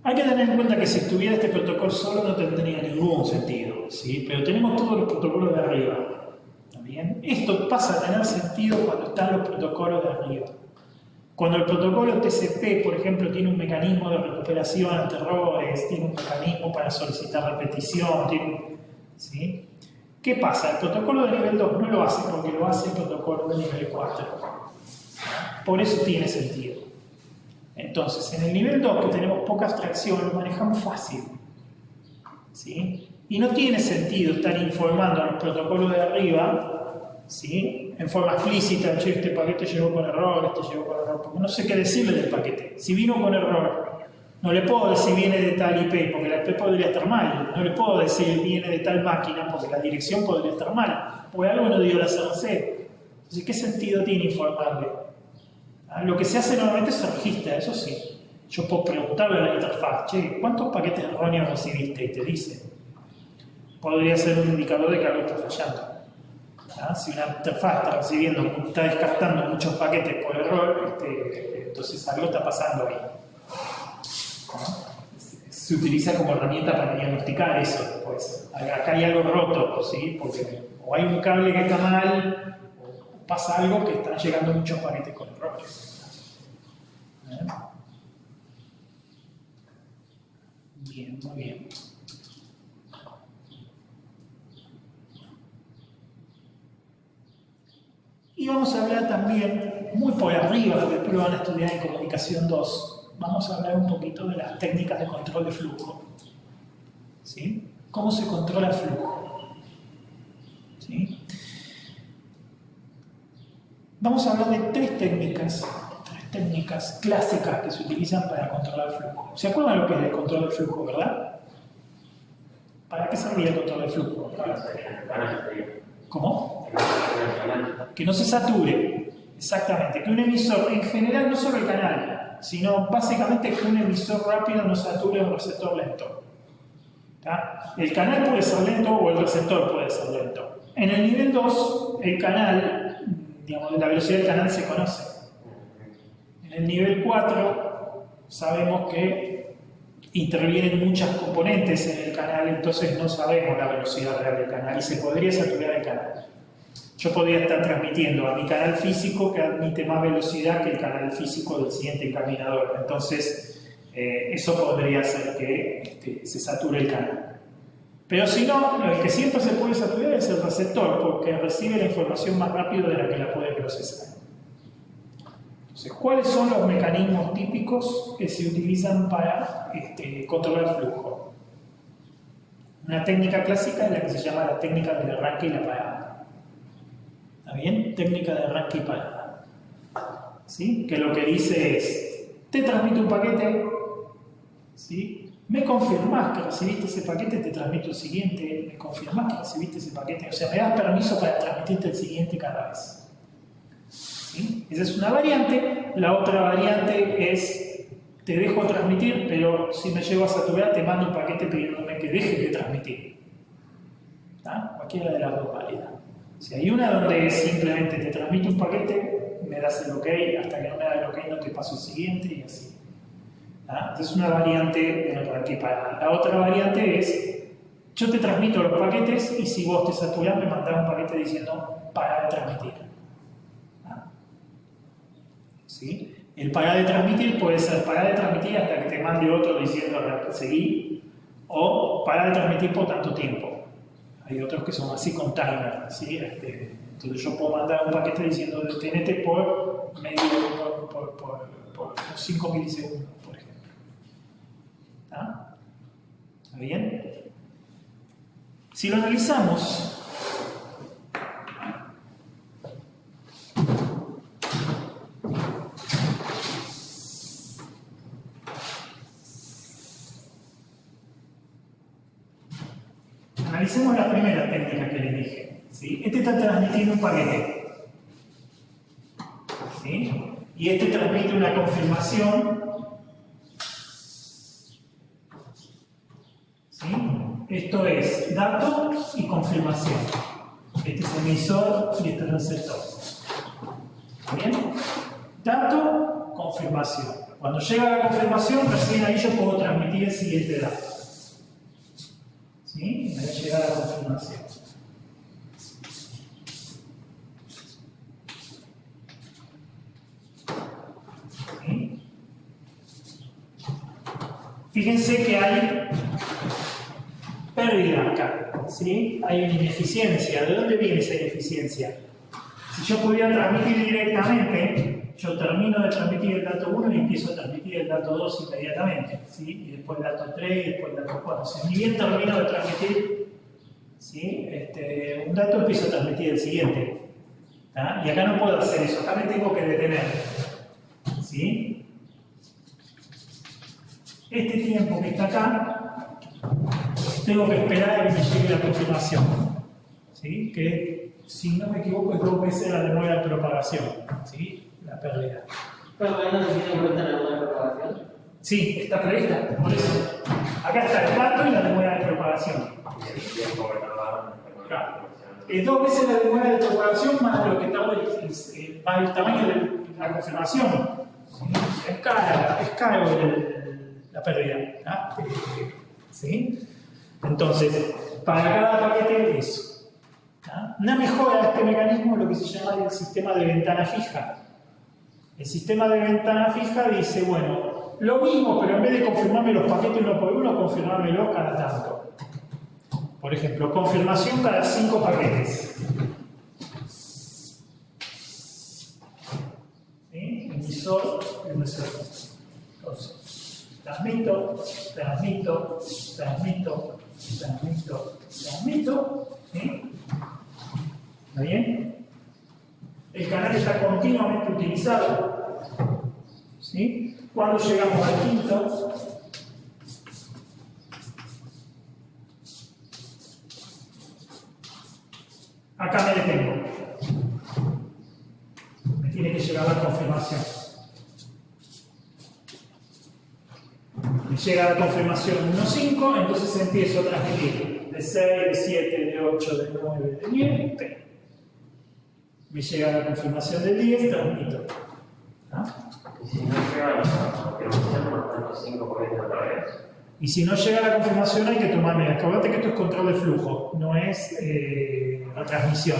Hay que tener en cuenta que si estuviera este protocolo solo no tendría ningún sentido, ¿sí? Pero tenemos todos los protocolos de arriba. ¿Bien? Esto pasa a tener sentido cuando están los protocolos de arriba. Cuando el protocolo TCP, por ejemplo, tiene un mecanismo de recuperación ante errores, tiene un mecanismo para solicitar repetición, ¿sí? ¿Qué pasa? El protocolo de nivel 2 no lo hace porque lo hace el protocolo de nivel 4. Por eso tiene sentido. Entonces, en el nivel 2, que tenemos poca abstracción, lo manejamos fácil, ¿sí? Y no tiene sentido estar informando a los protocolos de arriba, ¿sí? En forma explícita, che, este paquete llegó con error, este llegó con error, porque no sé qué decirle del paquete. Si vino con error, no le puedo decir viene de tal IP, porque la IP podría estar mal. No le puedo decir viene de tal máquina, porque la dirección podría estar mal. Porque algo no dio la CRC. Entonces, ¿qué sentido tiene informarle? Lo que se hace normalmente se registra, eso sí. Yo puedo preguntarle a la interfaz, che, ¿cuántos paquetes erróneos recibiste? Y te dice. Podría ser un indicador de que algo está fallando. Si una interfaz está recibiendo, está descartando muchos paquetes por error, entonces algo está pasando ahí. Se utiliza como herramienta para diagnosticar eso. Pues acá hay algo roto, ¿sí? Porque o hay un cable que está mal, o pasa algo que están llegando muchos paquetes con errores. Bien, muy bien. Y vamos a hablar también, muy por arriba, que después lo van a estudiar en Comunicación 2, vamos a hablar un poquito de las técnicas de control de flujo. ¿Sí? ¿Cómo se controla el flujo? ¿Sí? Vamos a hablar de tres técnicas clásicas que se utilizan para controlar el flujo. ¿Se acuerdan lo que es el control del flujo, verdad? ¿Para qué servía el control del flujo? ¿Cómo? Que no se sature, exactamente, que un emisor, en general no solo el canal, sino básicamente que un emisor rápido no sature un receptor lento. ¿Tá? El canal puede ser lento o el receptor puede ser lento. En el nivel 2, el canal, digamos, la velocidad del canal se conoce. En el nivel 4, sabemos que intervienen muchas componentes en el canal, entonces no sabemos la velocidad real del canal y se podría saturar el canal. Yo podría estar transmitiendo a mi canal físico que admite más velocidad que el canal físico del siguiente encaminador. Entonces, eso podría hacer que se sature el canal. Pero si no, el que siempre se puede saturar es el receptor, porque recibe la información más rápido de la que la puede procesar. Entonces, ¿cuáles son los mecanismos típicos que se utilizan para controlar el flujo? Una técnica clásica es la que se llama la técnica del arranque y la parada. ¿Está bien? Técnica de arranque y parada. ¿Sí? Que lo que dice es, te transmito un paquete, ¿sí? Me confirmás que recibiste ese paquete, te transmito el siguiente, me confirmás que recibiste ese paquete, o sea, me das permiso para transmitirte el siguiente cada vez. ¿Sí? Esa es una variante. La otra variante es, te dejo transmitir, pero si me llego a saturar, te mando un paquete pidiéndome que deje de transmitir. ¿Tá? Cualquiera de las dos válida. Si hay una donde simplemente te transmite un paquete, me das el OK, hasta que no me da el OK no te paso el siguiente y así. ¿Ah? Es una variante de arranque y parada. La otra variante es, yo te transmito los paquetes y si vos te saturas me mandás un paquete diciendo para de transmitir. ¿Ah? ¿Sí? El para de transmitir puede ser para de transmitir hasta que te mande otro diciendo seguí, o para de transmitir por tanto tiempo. Hay otros que son así con timer, ¿sí? Entonces yo puedo mandar un paquete diciendo detenete por 5 milisegundos, por ejemplo. ¿Está? ¿Está bien? Si lo analizamos, analicemos la primera técnica que les dije. ¿Sí? Este está transmitiendo un paquete. ¿Sí? Y este transmite una confirmación. ¿Sí? Esto es dato y confirmación. Este es emisor y este es receptor. ¿Bien? dato, confirmación. Cuando llega la confirmación, recién ahí yo puedo transmitir el siguiente dato. ¿Sí? Ahí llega la confirmación. ¿Sí? Fíjense que hay pérdida acá, ¿sí? Hay una ineficiencia. ¿De dónde viene esa ineficiencia? Si yo pudiera transmitir directamente, yo termino de transmitir el dato 1 y empiezo a transmitir el dato 2 inmediatamente, ¿sí? Y después el dato 3 y después el dato 4. Si ni bien termino de transmitir, ¿sí? Un dato, empiezo a transmitir el siguiente. ¿Tá? Y acá no puedo hacer eso, acá me tengo que detener, ¿sí? Este tiempo que está acá, tengo que esperar a que me llegue la confirmación, ¿sí? Que, si no me equivoco, es 2 veces la demora de propagación, ¿sí? La pérdida. Pero ahí no se tiene en cuenta la demora de propagación. Sí, está prevista, por eso. Acá está el dato y la demora de propagación. Claro. Es 2 veces la demora de propagación más lo que está más el tamaño de la confirmación. ¿Sí? Es caro la pérdida. ¿Ah? ¿Sí? Entonces, para cada paquete, eso. ¿Ah? Una mejora de este mecanismo es lo que se llama el sistema de ventana fija. El sistema de ventana fija dice, bueno, lo mismo, pero en vez de confirmarme los paquetes uno por uno, confirmármelos cada tanto. Por ejemplo, confirmación cada 5 paquetes. ¿Sí? Emisor. Entonces, transmito. ¿Sí? ¿Está bien? El canal está continuamente utilizado. ¿Sí? Cuando llegamos al quinto, acá me detengo. Me tiene que llegar la confirmación. Me llega la confirmación 1.5, entonces empiezo a transmitir de 6, de 7, de 8, de 9, de 10, P. Me llega la confirmación de 10, transmito. ¿Ah? Y si no llega la confirmación, por tanto 5 paquetes otra vez. Y si no llega la confirmación, hay que tomarme. Acordate que esto es control de flujo, no es retransmisión.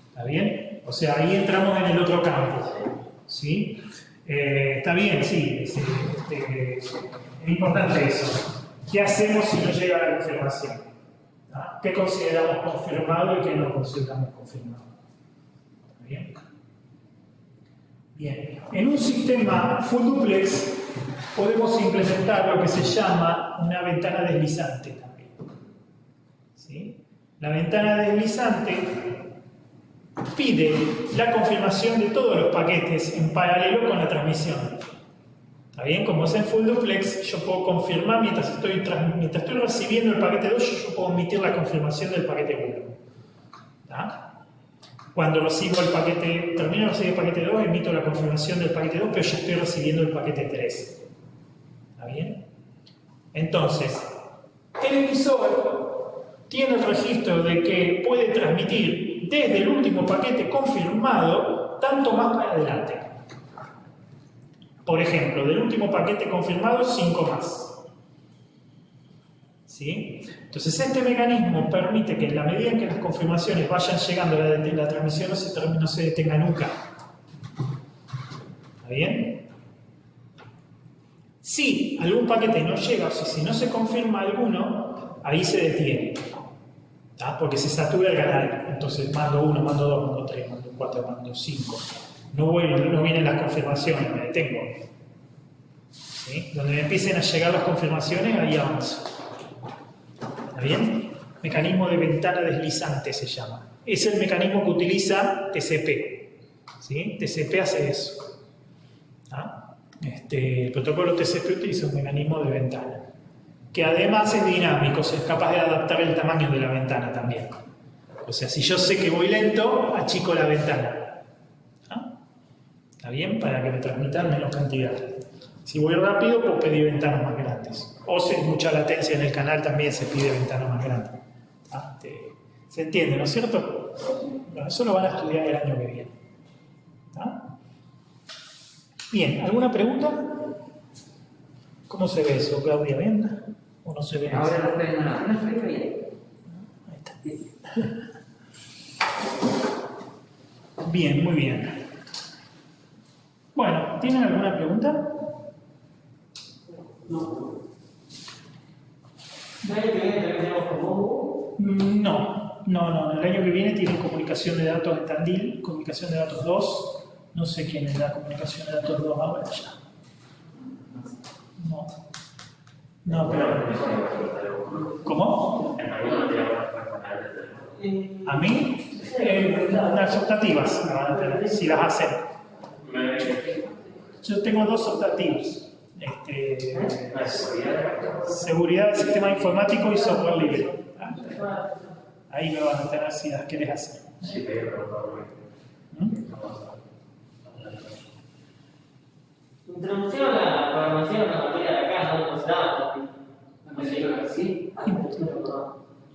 ¿Está bien? O sea, ahí entramos en el otro campo. ¿Sí? Está bien, sí. Es importante eso. ¿Qué hacemos si no llega la confirmación? ¿Ah? ¿Qué consideramos confirmado y qué no consideramos confirmado? ¿Está bien? Bien. En un sistema full duplex podemos implementar lo que se llama una ventana deslizante también. ¿Sí? La ventana deslizante pide la confirmación de todos los paquetes en paralelo con la transmisión. ¿Está bien? Como es en full duplex, yo puedo confirmar mientras estoy recibiendo el paquete 2, yo puedo emitir la confirmación del paquete 1. ¿Está? Cuando recibo el paquete, termino de recibir el paquete 2, emito la confirmación del paquete 2, pero ya estoy recibiendo el paquete 3. ¿Está bien? Entonces, el emisor tiene el registro de que puede transmitir desde el último paquete confirmado tanto más para adelante. Por ejemplo, del último paquete confirmado, 5 más. ¿Sí? Entonces, este mecanismo permite que en la medida en que las confirmaciones vayan llegando, la transmisión no se detenga nunca. ¿Está bien? Si algún paquete no llega, o sea, si no se confirma alguno, ahí se detiene. ¿Tá? Porque se satura el canal. Entonces, mando 1, mando 2, mando 3, mando 4, mando 5. No vienen las confirmaciones, me detengo. ¿Sí? Donde me empiecen a llegar las confirmaciones, ahí avanzo. ¿Está bien? Mecanismo de ventana deslizante se llama. Es el mecanismo que utiliza TCP. ¿Sí? TCP hace eso. ¿Ah? El protocolo TCP utiliza un mecanismo de ventana, que además es dinámico, o sea, es capaz de adaptar el tamaño de la ventana también. O sea, si yo sé que voy lento, achico la ventana. ¿Ah? ¿Está bien? Para que me transmitan menos cantidad. Si voy rápido, pues pedir ventanas más grandes. O si hay mucha latencia en el canal, también se pide ventanas más grandes. ¿Ah? ¿Se entiende, no es cierto? Bueno, eso lo van a estudiar el año que viene. ¿Ah? Bien, ¿alguna pregunta? ¿Cómo se ve eso, Claudia? ¿Bien? ¿O no se ve? Ahora no estoy viendo nada. No se ve bien. Ahí está. Sí. Bien, muy bien. Bueno, ¿tienen alguna pregunta? No. ¿No hay que tenemos como No. El año que viene tienen comunicación de datos en Tandil, comunicación de datos 2. No sé quién es la comunicación de datos 2 ahora ya. No, pero... ¿Cómo? A mí, las optativas me van a tener, si las hacen. Yo tengo 2 optativas. Seguridad del sistema informático y software libre. Ahí me van a tener si las querés hacer. introducción a la programación en la materia de acá, no los datos. ¿Sí?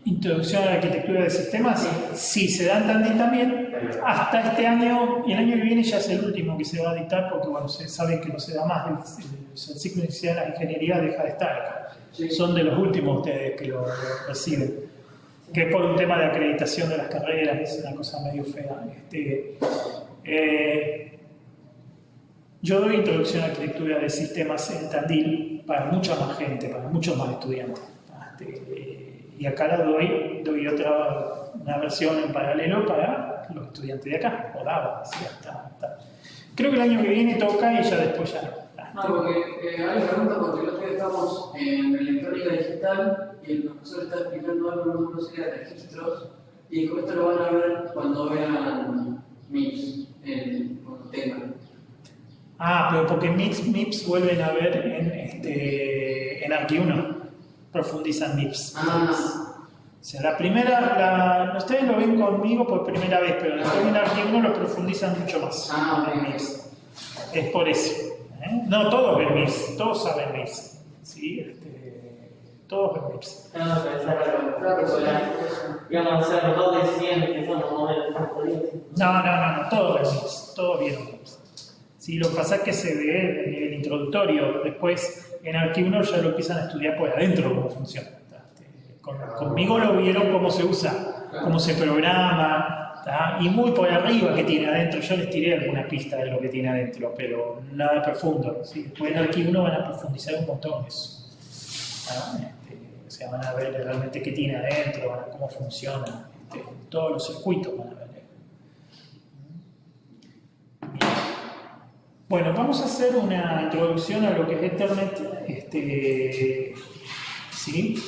Introducción a la arquitectura de sistemas, sí, se dan también hasta este año, y el año que viene ya es el último que se va a dictar, porque bueno, se sabe que no se da más, el ciclo inicial de la ingeniería deja de estar acá. Son de los últimos ustedes que lo reciben, que es por un tema de acreditación de las carreras, es una cosa medio fea. Yo doy introducción a la arquitectura de sistemas en Tandil para mucha más gente, para muchos más estudiantes. Y acá la doy una versión en paralelo para los estudiantes de acá, o daba, así hasta. Creo que el año que viene toca y ya después ya no. No, porque hay una pregunta porque el otro día estamos en electrónica digital y el profesor está explicando algo en una serie de registros y dijo esto lo van a ver cuando vean MIPS, cuando tengan. Pero porque MIPS vuelven a ver en Arqui 1, profundizan MIPS. O sea, la primera, ustedes lo ven conmigo por primera vez, pero después en Arqui 1 lo profundizan mucho más en MIPS. Es por eso. No, todos ven MIPS, todos saben MIPS. ¿Sí? Todos ven MIPS. Digamos, hacer 2 de 100, que son los modelos factoriales. No, todos ven MIPS, todos vieron MIPS. Sí, lo que pasa es que se ve el nivel introductorio. Después, en Arqui 1 ya lo empiezan a estudiar por adentro cómo funciona. Conmigo lo vieron cómo se usa, cómo se programa, y muy por arriba que tiene adentro. Yo les tiré alguna pista de lo que tiene adentro, pero nada profundo. ¿Sí? Después en Arqui 1 van a profundizar un montón eso. O sea, van a ver realmente qué tiene adentro, van a ver cómo funciona, todos los circuitos van a ver. Bueno, vamos a hacer una introducción a lo que es Ethernet. ¿Sí?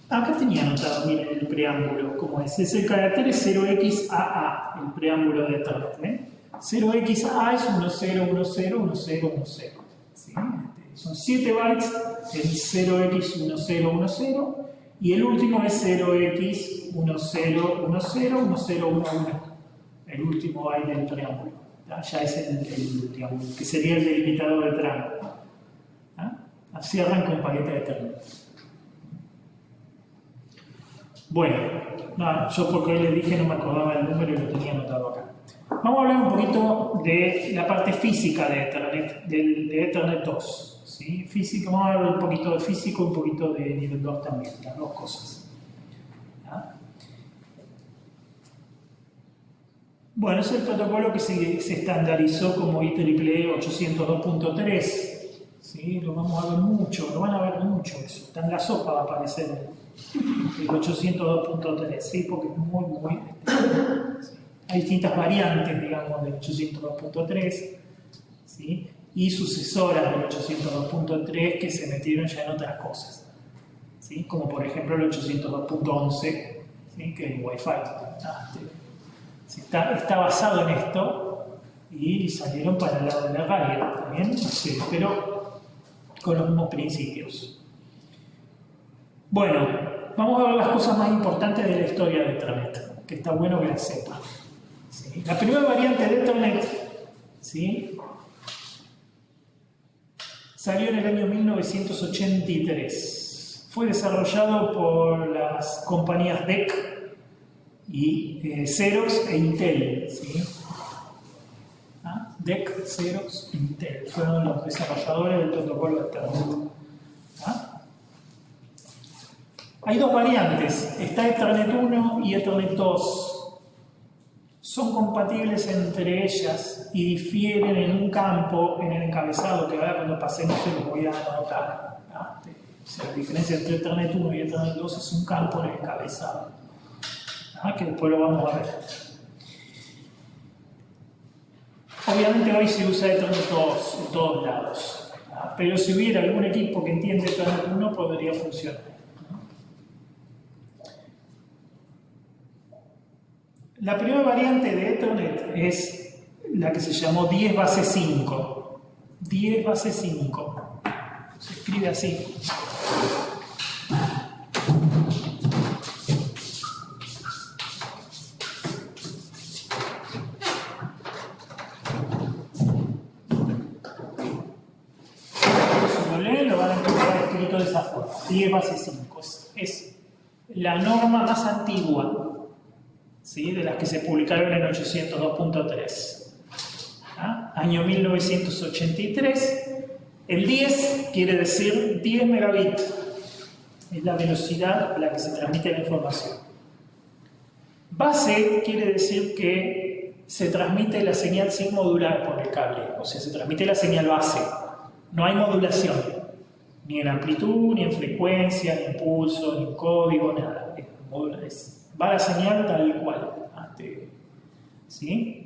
Acá tenía anotado, miren, el preámbulo, ¿cómo es? Es el carácter 0xAA, el preámbulo de Ethernet. 0xAA es 10101010. ¿Sí? Son 7 bytes el 0x1010 y el último es 0x10101011. El último byte del preámbulo. Ya es digamos, que sería el delimitador de tramo. Así arranca un paquete de Ethernet. Bueno, yo porque hoy les dije no me acordaba el número y lo tenía anotado acá. Vamos a hablar un poquito de la parte física de Ethernet, de Ethernet 2. ¿Sí? Físico, vamos a hablar un poquito de físico y un poquito de nivel 2 también, las dos cosas. Bueno, es el protocolo que se estandarizó como IEEE 802.3. ¿Sí? Lo vamos a ver mucho, lo van a ver mucho eso. Está en la sopa, va a aparecer el 802.3, ¿sí? Porque es muy... ¿sí? Hay distintas variantes, digamos, del 802.3, ¿sí? Y sucesoras del 802.3 que se metieron ya en otras cosas, ¿sí? Como por ejemplo el 802.11, ¿sí? Que es el Wi-Fi. Está basado en esto y salieron para el lado de la radio también, sí, pero con los mismos principios. Bueno, vamos a ver las cosas más importantes de la historia de Ethernet, que está bueno que las sepan. ¿Sí? La primera variante de Ethernet, ¿sí? Salió en el año 1983. Fue desarrollado por las compañías DEC y Xerox e Intel. ¿Sí? DEC, Xerox, Intel. Fueron los desarrolladores del protocolo Ethernet. ¿Ah? Hay dos variantes, está Ethernet 1 y Ethernet 2. Son compatibles entre ellas y difieren en un campo en el encabezado que ahora cuando pasemos se los voy a anotar. ¿Ah? O sea, la diferencia entre Ethernet 1 y Ethernet 2 es un campo en el encabezado. ¿Ah? Que después lo vamos a ver. Obviamente hoy se usa Ethernet 2 en todos lados. ¿Ah? Pero si hubiera algún equipo que entiende Ethernet 1 podría funcionar. La primera variante de Ethernet es la que se llamó 10 base 5. 10 base 5. Se escribe así. Si lo leen, lo van a encontrar escrito de esa forma. 10 base 5. Es la norma más antigua, ¿sí? De las que se publicaron en 802.3. ¿Ah? Año 1983. El 10 quiere decir 10 megabits. Es la velocidad a la que se transmite la información. Base quiere decir que se transmite la señal sin modular por el cable. O sea, se transmite la señal base. No hay modulación. Ni en amplitud, ni en frecuencia, ni en pulso, ni en código, nada. Va la señal tal cual. ¿Sí?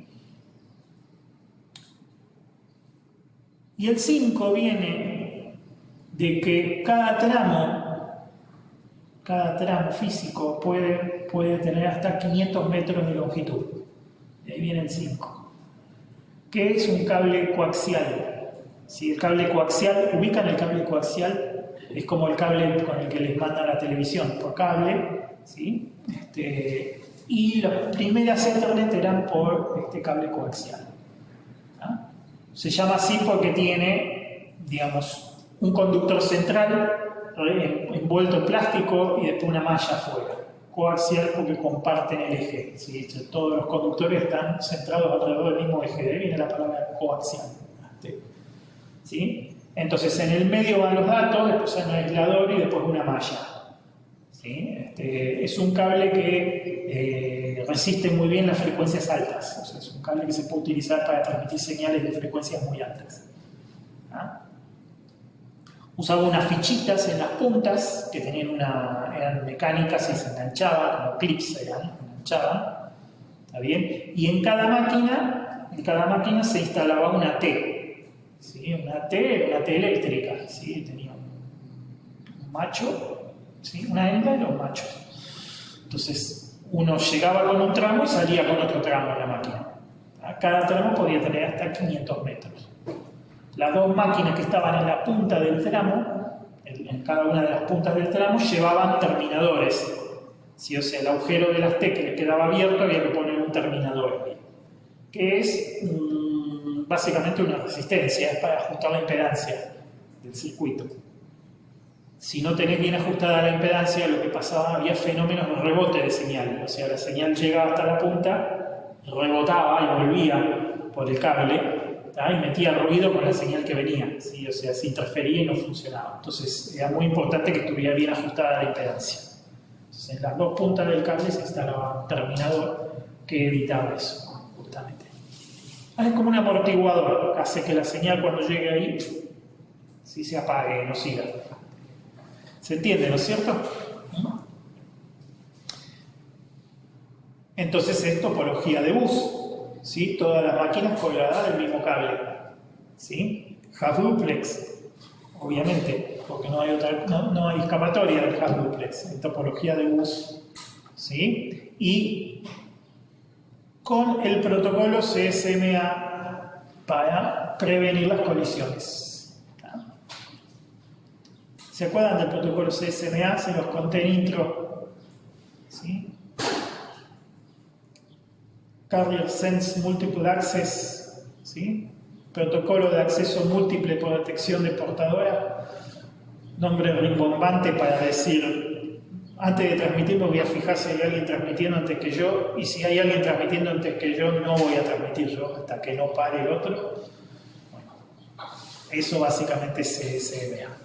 Y el 5 viene de que cada tramo físico puede tener hasta 500 metros de longitud. De ahí viene el 5. ¿Qué es un cable coaxial? Si el cable coaxial, ubican el cable coaxial, es como el cable con el que les mandan la televisión por cable, ¿sí? Y las primeras Ethernet eran por este cable coaxial. ¿Ah? Se llama así porque tiene, digamos, un conductor central envuelto en plástico y después una malla afuera. Coaxial porque comparten el eje, ¿sí? Todos los conductores están centrados alrededor del mismo eje. De ahí viene la palabra coaxial. ¿Sí? Entonces en el medio van los datos, después hay un aislador y después una malla. ¿Sí? Es un cable que resiste muy bien las frecuencias altas. O sea, es un cable que se puede utilizar para transmitir señales de frecuencias muy altas. ¿Ah? Usaba unas fichitas en las puntas que tenían eran mecánicas y se enganchaban, como clips enganchaban. ¿Está bien? Y en cada máquina se instalaba una T. ¿Sí? Una T eléctrica. ¿Sí? Tenía un macho. ¿Sí? Una hembra y los machos. Entonces, uno llegaba con un tramo y salía con otro tramo en la máquina. Cada tramo podía tener hasta 500 metros. Las dos máquinas que estaban en la punta del tramo, en cada una de las puntas del tramo, llevaban terminadores. ¿Sí? O sea, el agujero de las T que le quedaba abierto había que poner un terminador ahí. Que es básicamente una resistencia, es para ajustar la impedancia del circuito. Si no tenés bien ajustada la impedancia, lo que pasaba, había fenómenos de rebote de señal. O sea, la señal llegaba hasta la punta, rebotaba y volvía por el cable, y metía ruido con la señal que venía. ¿Sí? O sea, se interfería y no funcionaba. Entonces, era muy importante que estuviera bien ajustada la impedancia. Entonces, en las dos puntas del cable se instalaba un terminador que evitaba eso, justamente. Es como un amortiguador, que hace que la señal cuando llegue ahí, sí se apague, no siga. ¿Se entiende, no es cierto? Entonces es topología de bus, ¿sí? Todas las máquinas colgadas del mismo cable, ¿sí? Half duplex, obviamente, porque no hay escapatoria del half duplex, en topología de bus, ¿sí? Y con el protocolo CSMA para prevenir las colisiones. ¿Se acuerdan del protocolo CSMA? Se los conté en intro. ¿Sí? Carrier Sense Multiple Access. ¿Sí? Protocolo de acceso múltiple por detección de portadora. Nombre rimbombante para decir antes de transmitir me voy a fijar si hay alguien transmitiendo antes que yo, y si hay alguien transmitiendo antes que yo, no voy a transmitir yo hasta que no pare el otro. Bueno, eso básicamente es CDMA.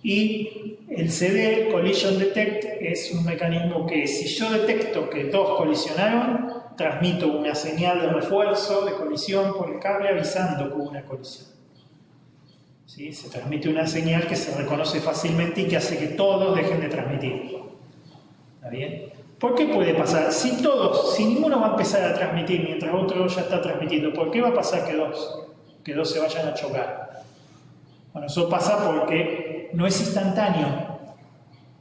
Y el CD, Collision Detect, es un mecanismo que si yo detecto que dos colisionaron, transmito una señal de refuerzo, de colisión por el cable avisando que hubo una colisión. ¿Sí? Se transmite una señal que se reconoce fácilmente y que hace que todos dejen de transmitir. ¿Está bien? ¿Por qué puede pasar? Si ninguno va a empezar a transmitir mientras otro ya está transmitiendo, ¿por qué va a pasar que dos se vayan a chocar? Bueno, eso pasa porque no es instantáneo.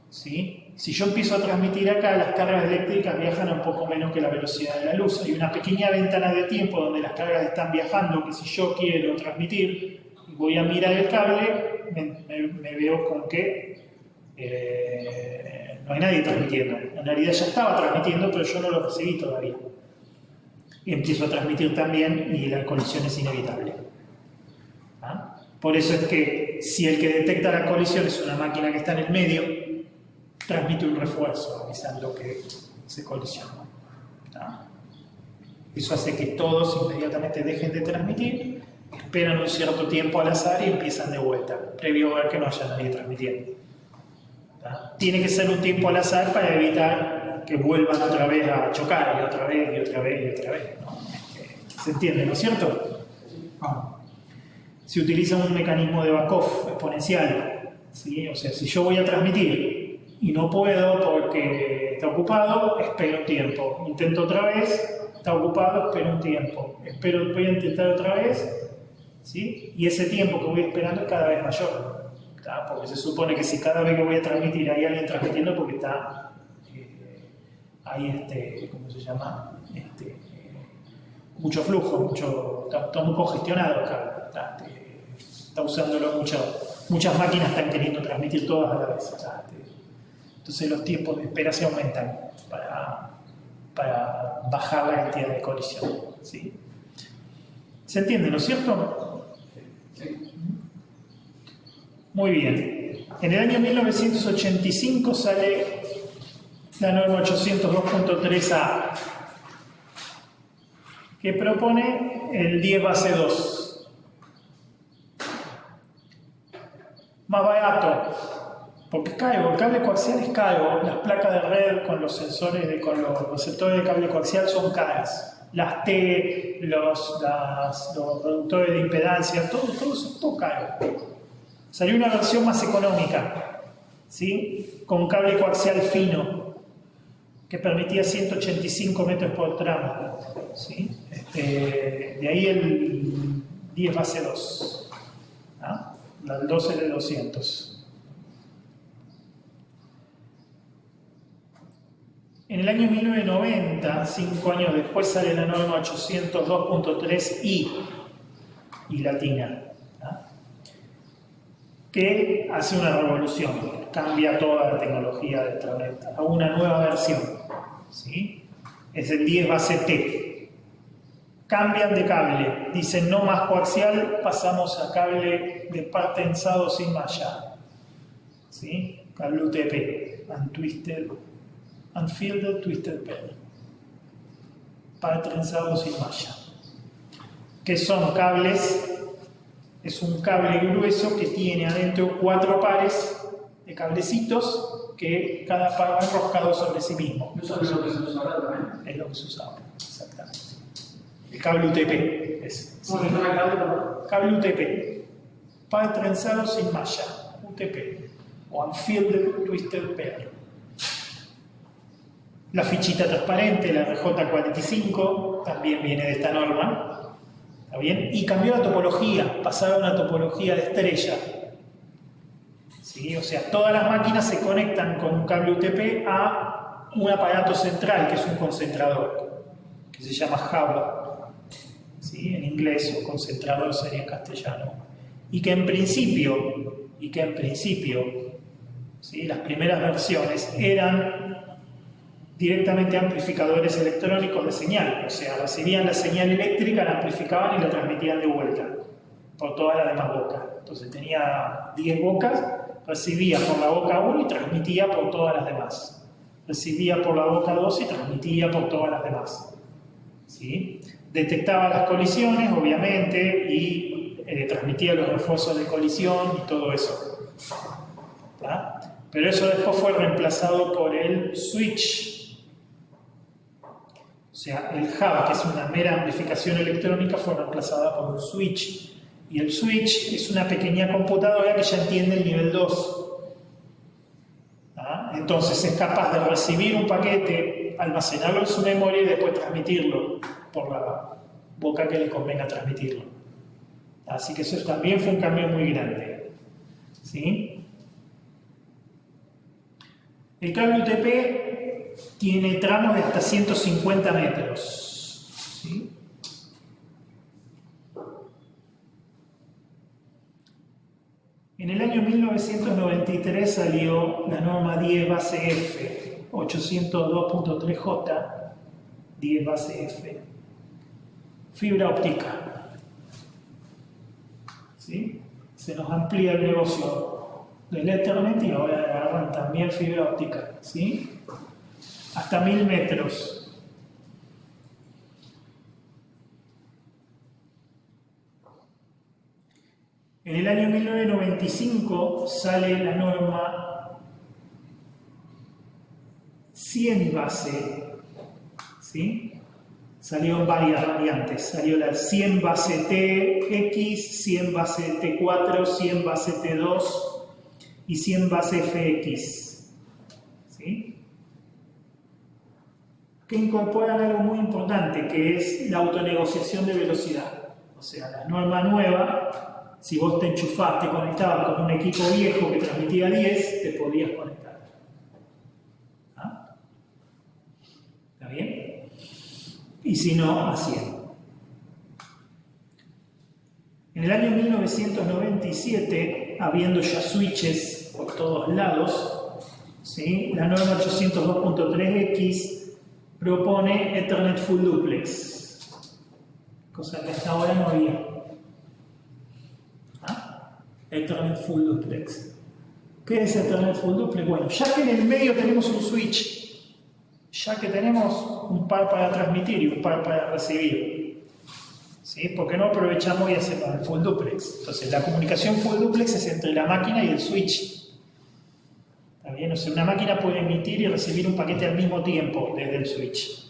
¿Sí? Si yo empiezo a transmitir acá, las cargas eléctricas viajan a un poco menos que la velocidad de la luz. Hay una pequeña ventana de tiempo donde las cargas están viajando, que si yo quiero transmitir y voy a mirar el cable, me veo con que no hay nadie transmitiendo. En realidad ya estaba transmitiendo, pero yo no lo recibí todavía. Y empiezo a transmitir también y la colisión es inevitable. ¿Ah? Por eso es que si el que detecta la colisión es una máquina que está en el medio, transmite un refuerzo avisando que se colisiona. ¿Ah? Eso hace que todos inmediatamente dejen de transmitir, esperan un cierto tiempo al azar y empiezan de vuelta, previo a ver que no haya nadie transmitiendo. ¿Ah? Tiene que ser un tiempo al azar para evitar que vuelvan otra vez a chocar, y otra vez, y otra vez, y otra vez, ¿no? ¿Se entiende, no es cierto? Ah. Se utiliza un mecanismo de back-off exponencial, ¿sí? O sea, si yo voy a transmitir y no puedo porque está ocupado, espero un tiempo. Intento otra vez, está ocupado, espero un tiempo. Voy a intentar otra vez, ¿sí? Y ese tiempo que voy esperando es cada vez mayor. ¿Tá? Porque se supone que si cada vez que voy a transmitir hay alguien transmitiendo porque está hay ¿cómo se llama? Mucho flujo, está muy congestionado acá. Está usándolo muchas máquinas están queriendo transmitir todas a la vez. Entonces los tiempos de espera se aumentan para bajar la cantidad de colisión. ¿Sí? ¿Se entiende, no es cierto? Sí. Muy bien. En el año 1985 sale la norma 802.3a, que propone el 10 base 2. Más barato, porque el cable coaxial es caro, las placas de red con los sensores, con los receptores de cable coaxial son caras. Las T, los reductores de impedancia, todo eso es todo caro. Salió una versión más económica, ¿sí? Con cable coaxial fino, que permitía 185 metros por tramo, ¿sí? De ahí el 10 base 2, ¿no? El 12 de 200. En el año 1990, 5 años después, sale la norma 802.3i, y latina, ¿no? Que hace una revolución, cambia toda la tecnología del Ethernet a una nueva versión, ¿sí? Es el 10 base T. Cambian de cable, dicen no más coaxial, pasamos a cable de par tensado sin malla, ¿sí? Cable UTP, Unfielded Twisted Pair, par trenzado sin malla. ¿Qué son cables? Es un cable grueso que tiene adentro 4 pares de cablecitos que cada par va enroscado sobre sí mismo. Eso es lo que se usa ahora también. Es lo que se usaba, exactamente. El cable UTP es. ¿Cómo se llama el cable, perdón? Cable UTP. Par trenzado sin malla. UTP. O Unfielded Twisted Pair. La fichita transparente, la RJ45, también viene de esta norma. ¿Está bien? Y cambió la topología. Pasaron a una topología de estrella. ¿Sí? O sea, todas las máquinas se conectan con un cable UTP a un aparato central, que es un concentrador, que se llama hub. ¿Sí? En inglés, o concentrador sería en castellano, y que en principio, ¿sí? Las primeras versiones eran directamente amplificadores electrónicos de señal, o sea, recibían la señal eléctrica, la amplificaban y la transmitían de vuelta por todas las demás bocas. Entonces tenía 10 bocas, Recibía por la boca 1 y transmitía por todas las demás. Recibía por la boca 2 y transmitía por todas las demás. ¿Sí? Detectaba las colisiones, obviamente, y transmitía los refuerzos de colisión y todo eso. ¿Tá? Pero eso después fue reemplazado por el switch. O sea, el hub, que es una mera amplificación electrónica, fue reemplazada por un switch. Y el switch es una pequeña computadora que ya entiende el nivel 2. ¿Ah? Entonces es capaz de recibir un paquete, almacenarlo en su memoria y después transmitirlo por la boca que le convenga transmitirlo. Así que eso también fue un cambio muy grande. ¿Sí? El cable UTP tiene tramos de hasta 150 metros. ¿Sí? En el año 1993 salió la norma 10 base F, 802.3J, 10 base F, fibra óptica. ¿Sí? Se nos amplía el negocio del Ethernet y ahora agarran también fibra óptica. ¿Sí? Hasta 1000 metros. En el año 1995 sale la norma 100 base, ¿sí? Salieron varias variantes, salió la 100 base TX, 100 base T4, 100 base T2 y 100 base FX, ¿sí? Que incorporan algo muy importante, que es la autonegociación de velocidad. O sea, la norma nueva, si vos te enchufás, te conectabas con un equipo viejo que transmitía 10, te podías conectar. ¿Ah? ¿Está bien? Y si no, a 100. En el año 1997, habiendo ya switches por todos lados, ¿sí? La norma 802.3X propone Ethernet Full Duplex, cosa que hasta ahora no había. Ethernet Full Duplex. ¿Qué es Ethernet Full Duplex? Bueno, ya que en el medio tenemos un switch, ya que tenemos un par para transmitir y un par para recibir, ¿sí? ¿Por qué no aprovechamos y hacemos el Full Duplex? Entonces, la comunicación Full Duplex es entre la máquina y el switch. ¿Está bien? O sea, una máquina puede emitir y recibir un paquete al mismo tiempo desde el switch.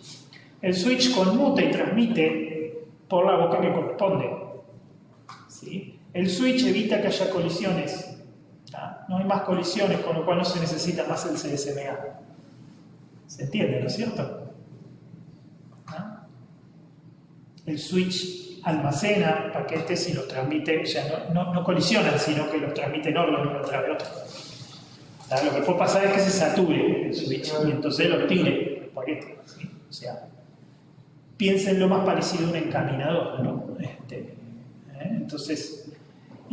El switch conmuta y transmite por la boca que corresponde. ¿Sí? El switch evita que haya colisiones. ¿Ah? No hay más colisiones, con lo cual no se necesita más el CSMA. ¿Se entiende, no es cierto? ¿Ah? El switch almacena paquetes y los transmite, o sea, no colisionan, sino que los transmite en orden uno tras de otro. ¿Ah? Lo que puede pasar es que se sature el switch y entonces los tire los paquetes. ¿Sí? O sea, piensen lo más parecido a un encaminador, ¿no? Entonces,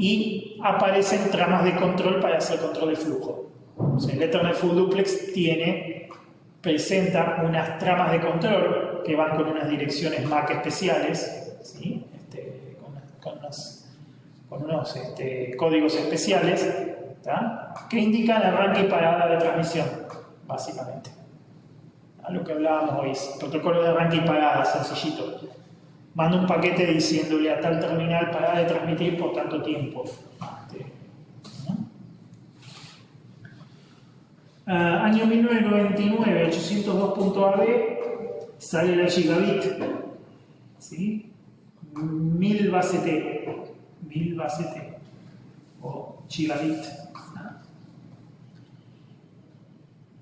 y aparecen tramas de control para hacer control de flujo. O sea, el Ethernet Full Duplex presenta unas tramas de control que van con unas direcciones MAC especiales, ¿sí? con unos códigos especiales, ¿tá? Que indican arranque y parada de transmisión, básicamente. A lo que hablábamos hoy, protocolo de arranque y parada, sencillito. Manda un paquete diciéndole a tal terminal para de transmitir por tanto tiempo. ¿No? Año 1999, 802.AD, sale la gigabit. ¿Sí? 1000 base T. 1000 base T. O gigabit.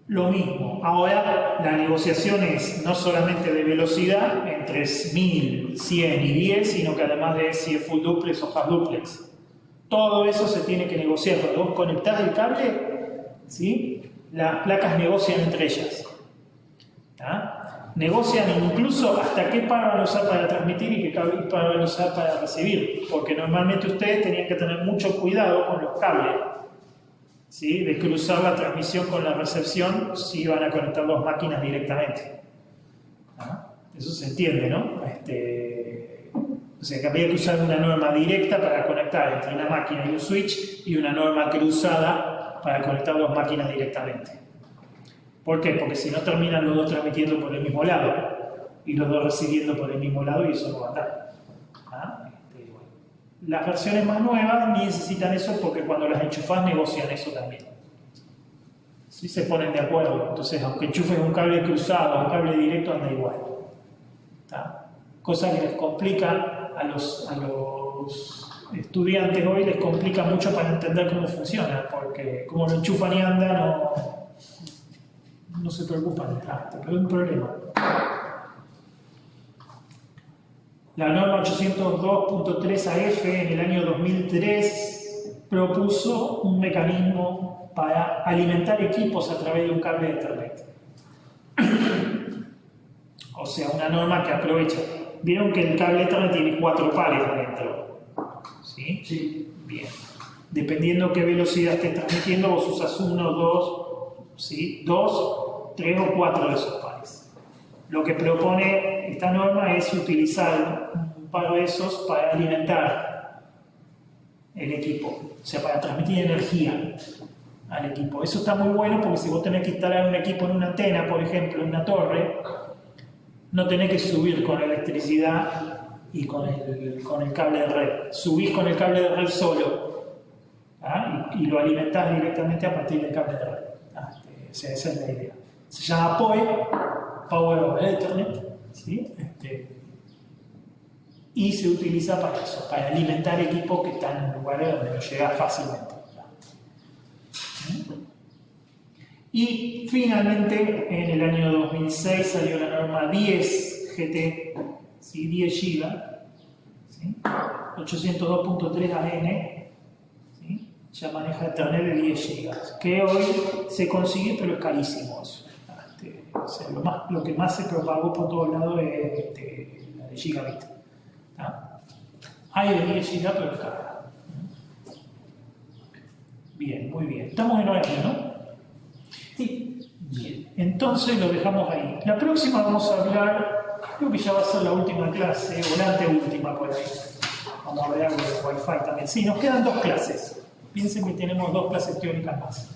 Lo mismo, ahora la negociación es no solamente de velocidad entre 1000, 100 y 10, sino que además de si es full duplex o half duplex. Todo eso se tiene que negociar. Cuando vos conectás el cable, ¿sí? Las placas negocian entre ellas. ¿Ah? Negocian incluso hasta qué par van a usar para transmitir y qué par van a usar para recibir, porque normalmente ustedes tenían que tener mucho cuidado con los cables. ¿Sí? De cruzar la transmisión con la recepción si iban a conectar dos máquinas directamente. ¿Ah? Eso se entiende, ¿no? O sea, que había que usar una norma directa para conectar entre una máquina y un switch y una norma cruzada para conectar dos máquinas directamente. ¿Por qué? Porque si no terminan los dos transmitiendo por el mismo lado y los dos recibiendo por el mismo lado y eso no va a andar. Bueno. Las versiones más nuevas ni necesitan eso porque cuando las enchufas negocian eso también. ¿Sí? Se ponen de acuerdo. Entonces, aunque enchufes un cable cruzado o un cable directo, anda igual. ¿Está? Cosa que les complica a los estudiantes hoy, les complica mucho para entender cómo funciona, porque como lo enchufan y anda, no se preocupan tanto, pero es un problema. La norma 802.3 AF en el año 2003 propuso un mecanismo para alimentar equipos a través de un cable de Ethernet. O sea, una norma que aprovecha. Vieron que el cable Ethernet tiene 4 pares adentro. ¿Sí? Sí. Bien. Dependiendo qué velocidad estés transmitiendo, vos usas 1, 2, ¿sí? 2, 3 o 4 de esos pares. Lo que propone esta norma es utilizar un par de esos para alimentar el equipo, o sea, para transmitir energía al equipo. Eso está muy bueno porque si vos tenés que instalar un equipo en una antena, por ejemplo, en una torre, no tenés que subir con electricidad y con el cable de red. Subís con el cable de red solo y lo alimentás directamente a partir del cable de red. O sea, esa es la idea. Se llama PoE, Power over Ethernet, ¿sí? Y se utiliza para eso, para alimentar equipos que están en lugares donde no llega fácilmente. Y finalmente, en el año 2006 salió la norma 10 GT, ¿sí? 10 GB, ¿sí? 802.3 AN, ¿sí? Ya maneja Ethernet de 10 GB, que hoy se consigue, pero es carísimo eso. O sea, lo que más se propagó por todos lados es la de gigabit. Hay de 10 GB, pero es cara. Bien, muy bien. Estamos en horario, ¿no? Sí. Bien, entonces lo dejamos ahí. La próxima vamos a hablar, creo que ya va a ser la última clase, o la anteúltima por ahí. Vamos a ver algo de Wi-Fi también. Sí, nos quedan 2 clases. Piensen que tenemos 2 clases teóricas más.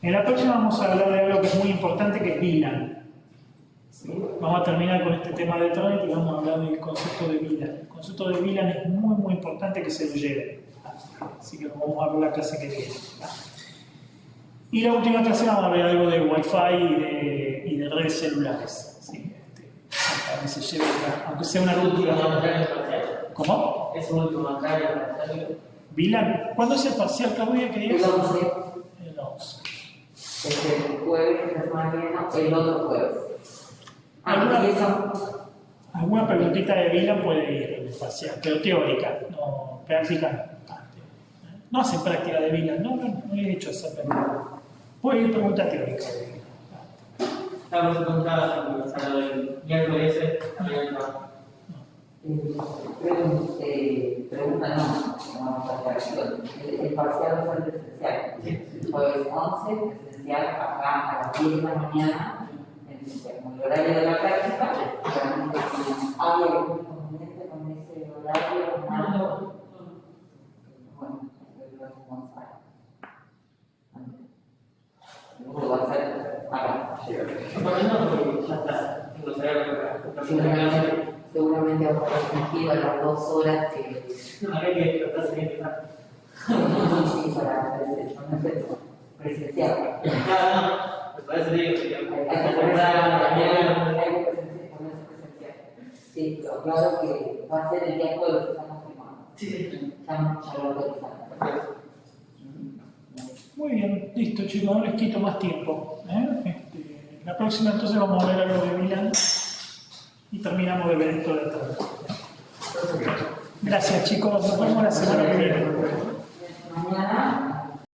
En la próxima vamos a hablar de algo que es muy importante, que es VLAN. ¿Sí? Vamos a terminar con este tema de Ethernet y vamos a hablar del concepto de VLAN. El concepto de VLAN es muy, muy importante que se lo lleven. Así que lo vamos a ver la clase que viene. Y la última clase vamos a ver algo de Wi-Fi y de redes celulares. ¿Sí? Para que se lleve, aunque sea una ruptura. ¿Cómo? Es un último acá. VLAN. ¿Cuándo es el parcial, Claudia? ¿Qué día es? El 11. El 11. El jueves, esta semana que viene, el otro jueves. Alguna preguntita de VLAN puede ir en el parcial, pero teórica, no práctica. No hacen práctica de VLAN, no he hecho esa pregunta. Puede ir pregunta teórica. Estamos preguntadas en el salón del miércoles ese, también no. Pregunta no, vamos a hacer el parcial va a ser presencial. Jueves 11, presencial acá a las 10 de la mañana, con el horario de la práctica. ¿Hay algún inconveniente con ese horario? No. Bueno, vamos a ver. Va a ser acá. Bueno, no, porque ya está. Seguramente vamos a restringir a las 2 horas que. No, hay que tratar de empezar. Sí, para presencial. Me parece bien que Hay que ponerse presencial. Sí, pero claro que va a ser el día jueves que estamos firmando. Sí. Ya lo autorizamos. Muy bien, listo chicos, no les quito más tiempo. La próxima entonces vamos a ver algo de VLAN y terminamos de ver esto de todo. Gracias chicos, nos vemos la semana que viene. Mañana.